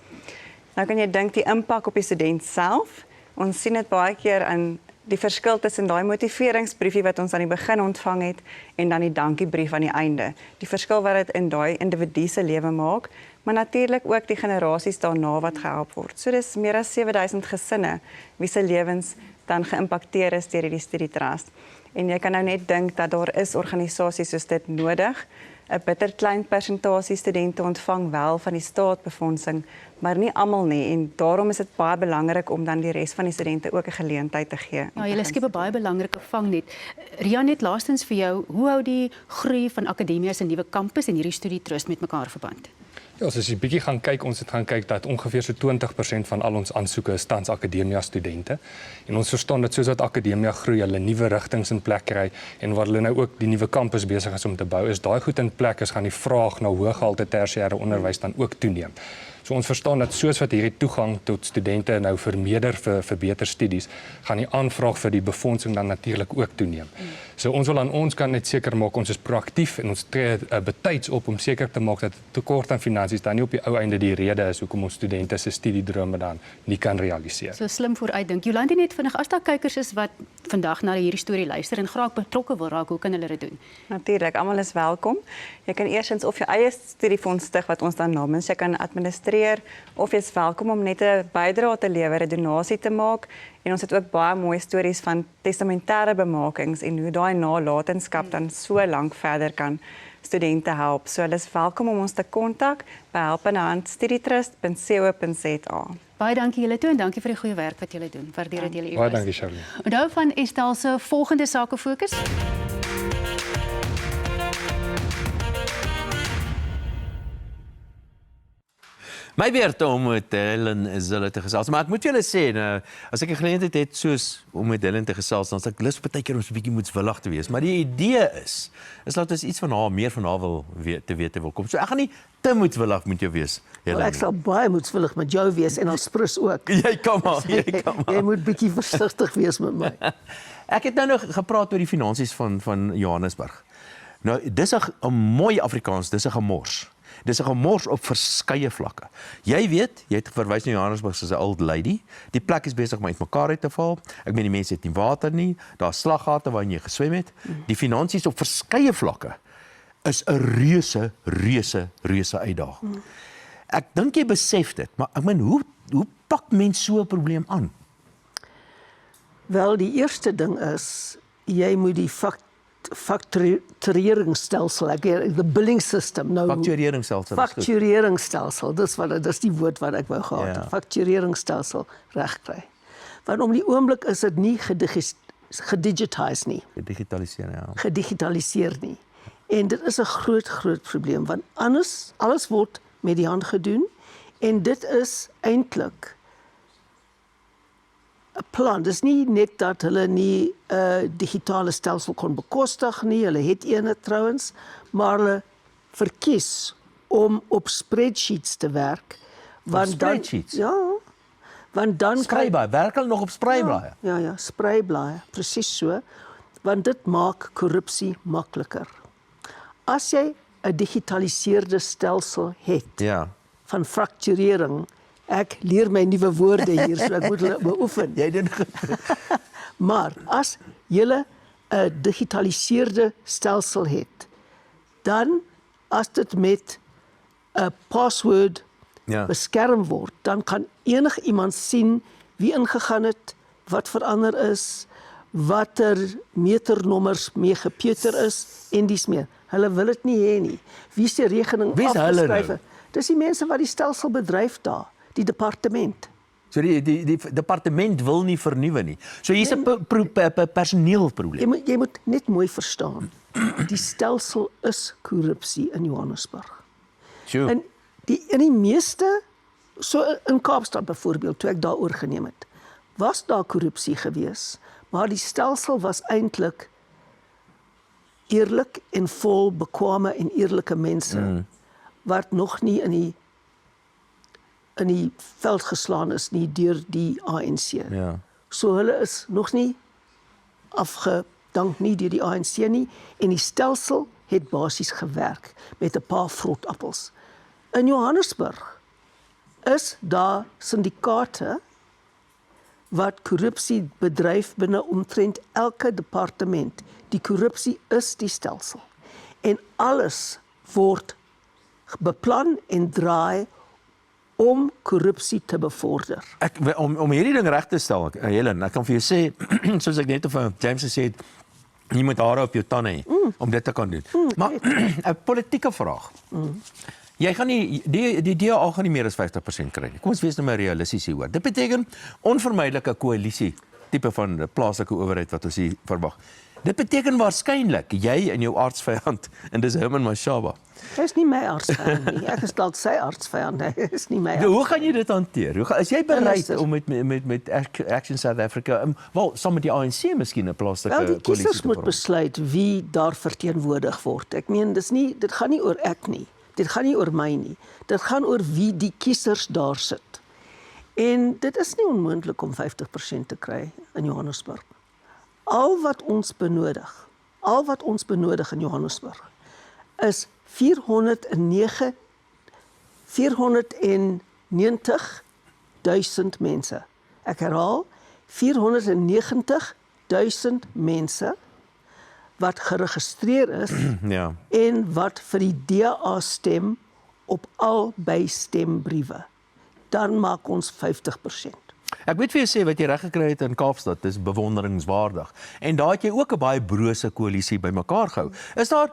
Nou kan jy dink die impak op die student self. Ons sien dit baie keer aan die verskil tussen daai motiveringsbriefie wat ons aan die begin ontvang het en dan die dankiebrief aan die einde. Die verskil wat dit in daai individu se lewe maak, maar natuurlik ook die generasies daarna wat gehelp word. So dis meer as 7000 gesinne wie se lewens dan geïmpakteer is deur hierdie studietrust. En jy kan nou net dink dat daar is organisasies soos dit nodig. 'n bitter klein persentasie studente ontvang wel van die staatsbefondsing, maar nie almal nie, en daarom is dit baie belangrik om dan die res van die studente ook 'n geleentheid te gee. Ja, julle skep 'n baie belangrike vangnet. Rian, net laastens vir jou, hoe hou die groei van Akademia se nuwe kampus en hierdie studietrust met mekaar verband? Ja, as jy bietjie gaan kyk, ons het gaan kyk dat ongeveer so 20% van al ons aansoeke is tans Akademia studente. En ons verstaan dat soos wat Akademia groei, hulle nuwe rigtings in plek kry en waar hulle nou ook die nuwe kampus besig is om te bou, is daai goed in plek is gaan die vraag na hoëgehalte tersiêre onderwys dan ook toeneem. So ons verstaan dat soos wat hierdie toegang tot studente nou vermeerder vir beter studies, gaan die aanvraag vir die befondsing dan natuurlik ook toeneem. So ons wil aan ons kant net seker maak ons is proaktief en ons tree betyds op om seker te maak dat tekort aan finansies dan nie op die ou einde die rede is hoekom ons studente se studiedrome dan nie kan realiseer. So slim vooruitdink. Jolandi, net vinnig, as daar kykers is wat vandag na hierdie storie luister en graag betrokke wil raak, hoe kan hulle dit doen? Natuurlik, almal is welkom. Jy kan eerstens of jou eie studiefonds stig wat ons dan namens jy kan administreer, of jy is welkom om net 'n bydrae te lewer, 'n donasie te maak. En ons het ook baie mooi stories van testamentêre bemakings en hoe daai nalatenskap dan so lank verder kan studente help. So hulle is welkom om ons te kontak by helpendehandstudietrust.co.za. Baie dankie julle toe en dankie vir die goeie werk wat julle doen. Waardeer dit julle. Baie dankie Charlene. Onthou van Estel se volgende sake fokus. My beurt om met Helen Zille te gesels, maar ek moet julle sê, nou, as ek 'n geleentheid het soos om met Helen te gesels, dan is ek lus partykeer om so 'n bietjie moedswillig te wees, maar die idee is dat ons iets van haar, meer van haar wil wete wil kom. So ek gaan nie te moedswillig met jou wees, Helen. Ek sal baie moedswillig met jou wees en ons prins ook. Jy kan maar. Jy moet bietjie versigtig wees met my. Ek het nou nog gepraat oor die finansies van Johannesburg. Nou, dis 'n mooi Afrikaans, dis 'n gemors. Dis 'n gemors op verskeie vlakke. Jy weet, jy het verwys na Johannesburg soos 'n old lady. Die plek is besig om uitmekaar uit te val. Ek meen die mense het nie water nie. Daar's slaggate waarin jy geswem het. Die finansies op verskeie vlakke is 'n reuse uitdaging. Ek dink jy besef dit, maar ek meen hoe pak mens so 'n probleem aan? Wel, die eerste ding is jy moet die faktureringsstelsel, the billing system. Nou, Faktureringsstelsel. Faktureringsstelsel, dis die woord wat ek wou gehad het. Ja. Faktureringsstelsel regkry. Want om die oomblik is dit nie gedigitiseer nie. Gedigitaliseer nie. En dit is 'n groot probleem, want anders, alles word met die hand gedoen, en dit is eintlik 'n plan. Dis nie net dat hulle nie 'n digitale stelsel kon bekostig nie, hulle het ene trouens, maar hulle verkies om op spreadsheets te werk. Want spreadsheets? Want dan Spraaiblaaie, werk hulle nog op spraaiblaaie? Ja, spraaiblaaie, presies so, want dit maak korrupsie makliker. As jy 'n digitaliseerde stelsel het van fakturering, ek leer my nuwe woorde hier, so ek moet hulle beoefen. Jy doen Maar as jy 'n digitaliseerde stelsel het, dan as dit met 'n password beskerm word, dan kan enigiemand sien wie ingegaan het, wat verander is, watter meternommers mee gepeuter is en dies meer. Hulle wil dit nie hê nie. Wie se rekening afgeskryf? Nou? Dis die mense wat die stelsel bedryf daar, die departement. So die departement wil nie vernuwe nie. So hier's 'n personeelprobleem. Jy moet net mooi verstaan. Die stelsel is korrupsie in Johannesburg. Sure. En in die meeste, so in Kaapstad byvoorbeeld, toe ek daar oorgeneem het, was daar korrupsie gewees, maar die stelsel was eintlik eerlik en vol bekwame en eerlike mense wat nog nie in die veld geslaan is nie deur die ANC. Ja. So hulle is nog nie afgedank nie deur die ANC nie, en die stelsel het basies gewerk met 'n paar vrotappels. In Johannesburg is daar syndikaate wat korrupsie bedryf binne omtrent elke departement. Die korrupsie is die stelsel. En alles word beplan en draai om korrupsie te bevorder. Om hierdie ding reg te stel, Helen, ek kan vir jou sê, soos ek net of James gesê het, jy moet hare op jou tande hê om dit te kan doen. Maar 'n politieke vraag. Jy gaan nie die DA gaan nie meer as 50% kry nie. Kom ons wees nou maar realisties hieroor. Dit beteken onvermydelike koalisie tipe van plaaslike owerheid wat ons hier verwag. Dit beteken waarskynlik jy en jou aardsvyand, en dis Herman Mashaba. Hy is nie my aardsvyand nie. Ek is dalk sy aardsvyand. Hy is nie my aardsvyand. Hoe gaan jy dit hanteer? Is jy bereid om met Action South Africa, saam met die ANC miskien 'n plaaslike koalisie te vorm? Die kiesers moet besluit wie daar verteenwoordig word. Ek meen, dit gaan nie oor ek nie. Dit gaan nie oor my nie. Dit gaan oor wie die kiesers daar sit. En dit is nie onmoontlik om 50% te kry in Johannesburg. Al wat ons benodig in Johannesburg is 490.000 mense. Ek herhaal, 490.000 mense wat geregistreer is en wat vir die DA stem op albei stembriewe. Dan maak ons 50%. Ek moet vir jou sê wat jy reg gekry het in Kaapstad, dis bewonderingswaardig. En daar het jy ook 'n baie brose koalisie bymekaar gehou. Is daar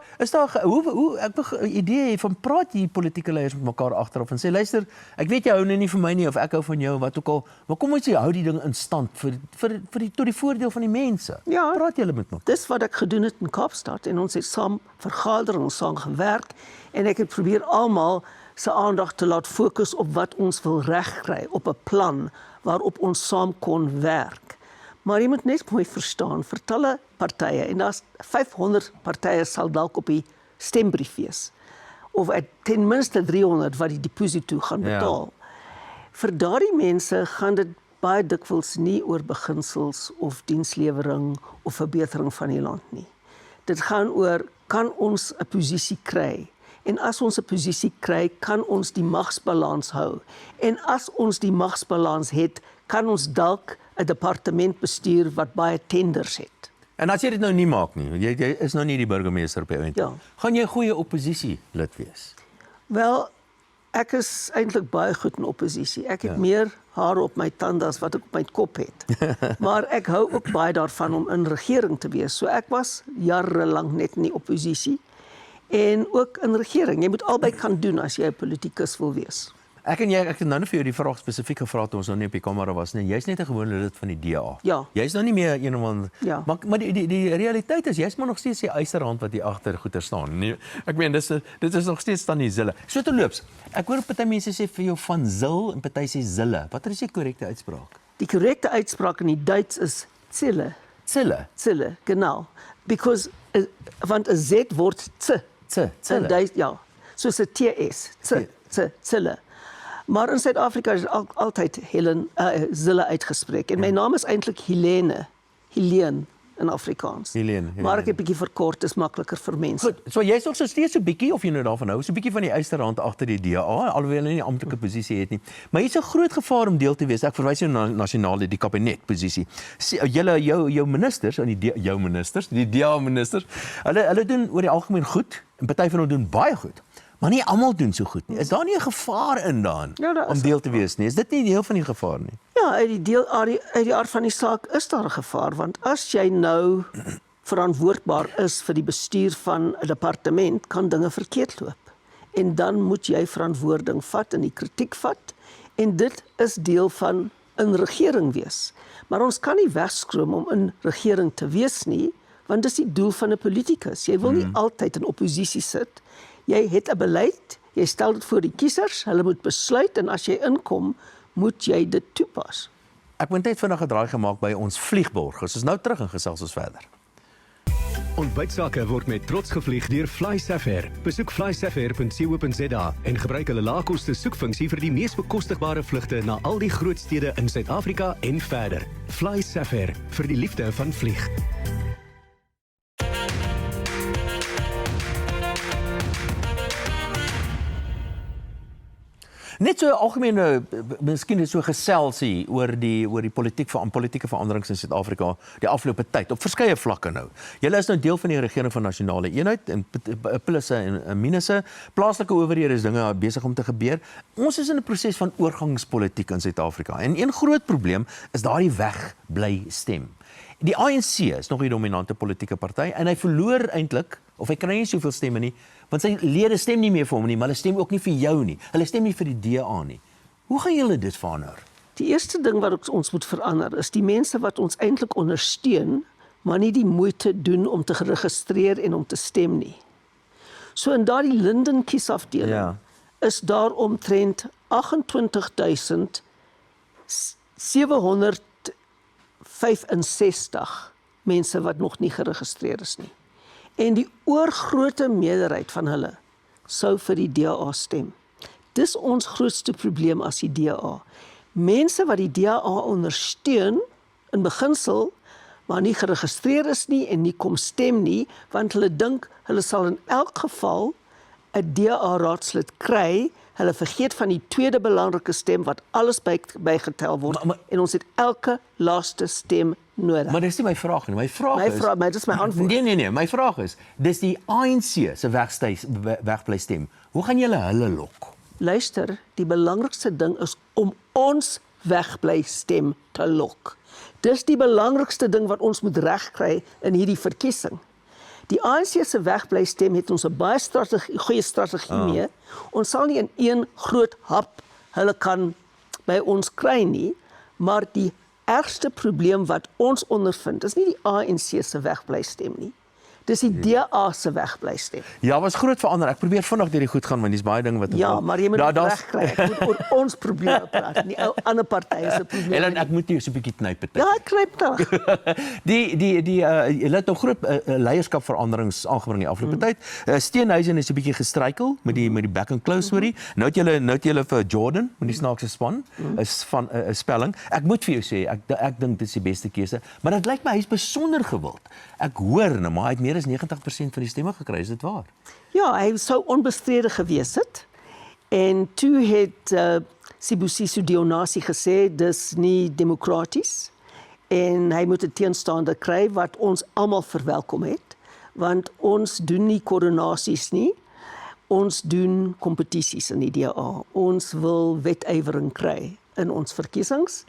hoe ek 'n idee van praat die politieke leiers met mekaar agterop en sê luister, ek weet jy hou nou nie van my nie of ek hou van jou wat ook al, maar kom ons hou die ding in stand vir tot die voordeel van die mense. Ja, praat julle met mekaar. Dis wat ek gedoen het in Kaapstad en ons het saam vergaderings saam gewerk en ek het probeer almal se aandag te laat fokus op wat ons wil regkry, op 'n plan waarop ons saam kon werk. Maar jy moet net mooi verstaan, vir talle partye, en daar's 500 partye sal dalk op die stembrief wees, of ten minste 300 wat die deposito gaan betaal. Vir daardie mense gaan dit baie dikwels nie oor beginsels of dienslewering of verbetering van die land nie. Dit gaan oor, kan ons 'n posisie kry? En as ons 'n posisie kry, kan ons die magsbalans hou. En as ons die magsbalans het, kan ons dalk 'n departement bestuur wat baie tenders het. En as jy dit nou nie maak nie, jy is nou nie die burgemeester op die oomblik. Gaan jy 'n goeie opposisie lid wees? Wel, Ek is eintlik baie goed in oppositie. Ek het meer hare op my tande as wat ek op my kop het. Maar ek hou ook baie daarvan om in regering te wees. So ek was jarelang net in die oppositie en ook in regering. Jy moet albei kan doen as jy 'n politikus wil wees. Ek het nou net vir jou die vraag spesifiek gevra toe ons nou nie op die kamera was nie. Jy's net 'n gewone lid van die DA. Ja. Jy's nou nie meer een of ander Ja. Maar die realiteit is jy's maar nog steeds die eiserhand wat hier agter goeie staan. Nee, ek meen dit is nog steeds Tannie Zille. So te loops. Ek hoor party mense sê vir jou van Zil en party sê Zille. Watter is die korrekte uitspraak? Die korrekte uitspraak in die Duits is Zille. Zille. Zille, genau. Because want 'n Z word Zille. Ja. Soos 'n TS. Zille. Maar in Suid-Afrika is altyd Zille uitgespreek. En my naam is eintlik Helene in Afrikaans. Helene. Maar ek het 'n bietjie verkort, is makliker vir mense. Goed, so jy's nog so steeds so bietjie of jy nou daarvan hou, so bietjie van die eisterhand agter die DA, alhoewel jy nie 'n amptelike posisie het nie. Maar hier's 'n groot gevaar om deel te wees. Ek verwys jou na nasionale die kabinetposisie. Jou ministers aan die DA ministers, hulle doen oor die algemeen goed en party van hulle doen baie goed. Maar nie almal doen so goed nie. Is daar nie 'n gevaar in daan om deel te wees nie? Is dit nie deel van die gevaar nie? Ja, uit die aard van die saak is daar 'n gevaar, want as jy nou verantwoordbaar is vir die bestuur van 'n departement, kan dinge verkeerd loop. En dan moet jy verantwoording vat en die kritiek vat, en dit is deel van 'n regering wees. Maar ons kan nie wegskroom om in regering te wees nie, want dis die doel van 'n politikus. Jy wil nie altyd in oppositie sit. Jy het 'n beleid, jy stel dit voor die kiesers, hulle moet besluit en as jy inkom, moet jy dit toepas. Ek moet net vinnig 'n draai gemaak by ons vliegborg. Ons is nou terug en gesels ons verder. Ontbytsake word met trots gevlieg deur FlySafair. Besoek flysafair.co.za en gebruik hulle laagkoste soekfunksie vir die mees bekostigbare vlugte na al die groot stede in Suid-Afrika en verder. FlySafair, vir die liefde van vlieg. Net so algemene, miskien is so geselsie oor die politieke veranderings in Suid-Afrika die afgelope tyd op verskeie vlakke nou. Julle is nou deel van die regering van nasionale eenheid en plusse en minusse. Plaaslike owerhede is dinge besig om te gebeur. Ons is in 'n proses van oorgangspolitiek in Suid-Afrika. En een groot probleem is daardie wegbly stem. Die ANC is nog die dominante politieke party en hy verloor eintlik, of hy kry nie soveel stemme nie, want sy lede stem nie meer vir hom nie, maar hulle stem ook nie vir jou nie. Hulle stem nie vir die DA nie. Hoe gaan julle dit verander? Die eerste ding wat ons moet verander is die mense wat ons eintlik ondersteun, maar nie die moeite doen om te geregistreer en om te stem nie. So in daardie Linden kiesafdeling is daar omtrent 28.765 mense wat nog nie geregistreer is nie. En die oorgrootste meerderheid van hulle sou vir die DA stem. Dis ons grootste probleem as die DA. Mense wat die DA ondersteun in beginsel, maar nie geregistreer is nie en nie kom stem nie, want hulle dink hulle sal in elk geval 'n DA-raadslid kry. Hulle vergeet van die tweede belangrike stem wat alles bygetel word en ons het elke laaste stem nodig. Maar dis nie my vraag nie. My vraag maar dis my antwoord. Nee, my vraag is, dis die ANC se wegbly stem. Hoe gaan julle hulle lok? Luister, die belangrikste ding is om ons wegbly stem te lok. Dis die belangrikste ding wat ons moet regkry in hierdie verkiesing. Die ANC se wegbly stem het ons 'n baie goeie strategie mee. Ons sal nie in een groot hap hulle kan by ons kry nie, maar die ergste probleem wat ons ondervind is nie die ANC se wegbly stem nie. Dis die DA se wegbly stem. Ja, was groot verander. Ek probeer vinnig deur die goed gaan, want dis baie dinge wat Ja, maar jy moet dit regkry. Ek moet oor ons probleme praat, nie ander partye se probleme. Ellen, ek moet jou so 'n bietjie knyp het. Ja, ek knyp dan. Julle het 'n groot leierskapveranderings aangebring die afgelope tyd. Steenhuisen is 'n bietjie gestruikel met die back and close storie. Nou het julle vir Jordan met die snaakse span is van 'n spelling. Ek moet vir jou sê, ek dink dit is die beste keuse, maar dit lyk my hy's besonder gewild. Ek hoor nou maar hy het meer as 90% van die stemme gekry, is dit waar? Ja, hy sou onbestrede gewees het. En toe het Sibusiso Dionisi gesê dis nie demokraties en hy moet 'n teenstander kry wat ons almal verwelkom het, want ons doen nie koronasies nie. ons doen kompetisies in die DA. Ons wil wetywering kry in ons verkiesings.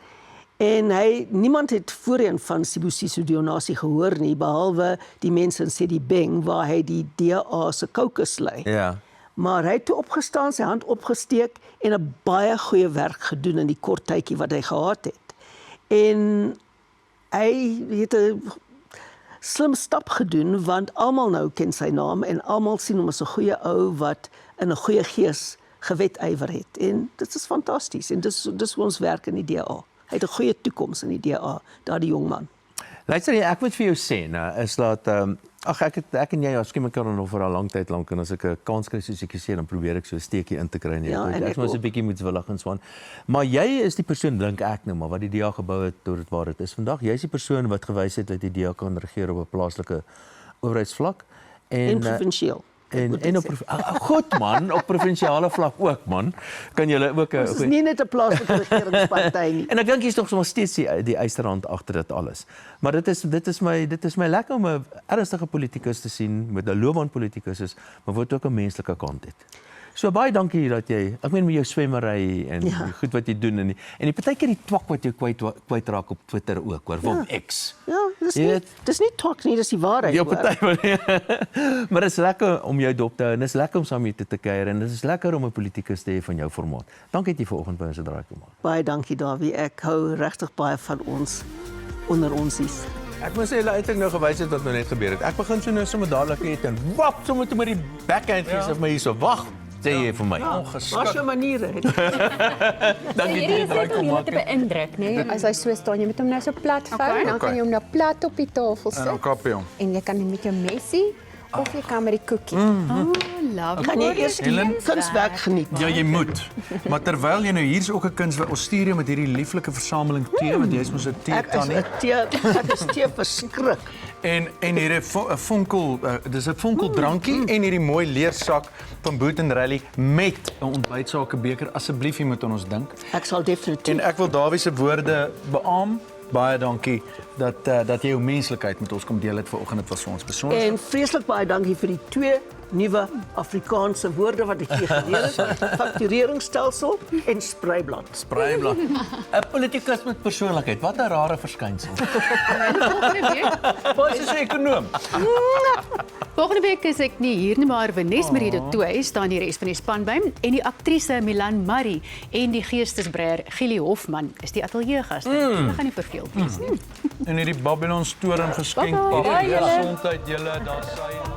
En niemand het voorheen van Sibusiso Dionasie gehoor nie, behalwe die mense in Sedibeng, waar hy die DA se caucus lei. Ja. Maar hy het toe opgestaan, sy hand opgesteek en 'n baie goeie werk gedoen in die kort tydjie wat hy gehad het. En hy het 'n slim stap gedoen, want almal nou ken sy naam en almal sien hom as 'n goeie ou wat in 'n goeie gees gewetywer het. En dit is fantasties en dis hoe ons werk in die DA. Hy het 'n goeie toekoms in die DA, daardie jong man. Luister jy, ek moet vir jou sê, nou, is dat ek en jy ken mekaar nog vir 'n lang tyd lank en as ek 'n kans kry soos ek sê, dan probeer ek so 'n steekie in te kry nie. Ja, Ek moet 'n bietjie moetswillig en swaan. Maar jy is die persoon, dink ek nou maar, wat die DA gebou het tot dit waar dit is vandag. Jy is die persoon wat gewys het dat die DA kan regeer op 'n plaaslike owerheidsvlak En provinsieel. En op goed man, op provinsiale vlak ook man. Kan julle ook Dit is nie net 'n plaaslike regeringsparty nie. En ek dink jy's nog steeds die eysterhand agter dit alles. Maar dit is my lekker om 'n ernstige politikus te sien met 'n loopbaanpolitikus is, maar wat ook 'n menslike kant het. So baie dankie dat jy, ek meen met jou swemmery en die goed wat jy doen en die partykeer die twak wat jy kwyt raak op Twitter ook, hoor, op X. Ja, dis nie twak nie, dis die waarheid. Ja, maar dit is lekker om jou dop te hou en dit is lekker om saam met jou te kuier en dit is lekker om 'n politikus te hê van jou formaat. Dankie dat jy vanoggend by ons gedraai kom maak. Baie dankie Dawie, ek hou regtig baie van ons onder onsies. Ek moet sê, eintlik nou gewys het wat nou net gebeur het. Ek begin so nou sommer dadelik net en wap, sommer toe met die backhand gees of my hierso. Wag, sê jy vir my. Wat so maniere het. Dankie dat jy draai kom maak. Dit beïndruk, né? As hy so staan, jy moet hom nou so plat vou en dan kan jy hom nou plat op die tafel sit. En dan kap jy hom. En jy kan met jou messie of jy kan met die koekie. Love. Kan jy eers die kunswerk geniet? Ja, jy moet. Maar terwyl jy nou hier's ook 'n kunswerk, ons stuur jou met hierdie lieflike versameling tee, want jy's mos 'n tee tannie. Ek is tee verskrik. En hierdie 'n vonkel, dis 'n vonkeldrankie en hierdie mooi leersak van Boot & Rally met 'n ontbytsakebeker. Asseblief, jy moet aan ons dink. Ek sal definitief. En ek wil Dawie se woorde beamoen. Baie dankie dat jy jou menslikheid met ons kom deel het vanoggend. Dit was vir ons besonder. En vreeslik baie dankie vir die 2 nuwe Afrikaanse woorde wat ek hier geleer het. Faktureringsstelsel en spreiblad. Spreiblad. 'n Politikus met persoonlikheid. Wat 'n rare verskynsel. Volgende week. Wat is 'n ekonom? Volgende week is ek nie hier nie, maar Vanessa Marie de Tooy staan die res van die span by en die aktrise Milan Murray en die geestesbreier Gilly Hofman is die ateljeegaste. Hulle gaan nie verveeld wees nie. En hierdie Babylon storing geskenk. Bye, bye. Gesondheid julle, daar sy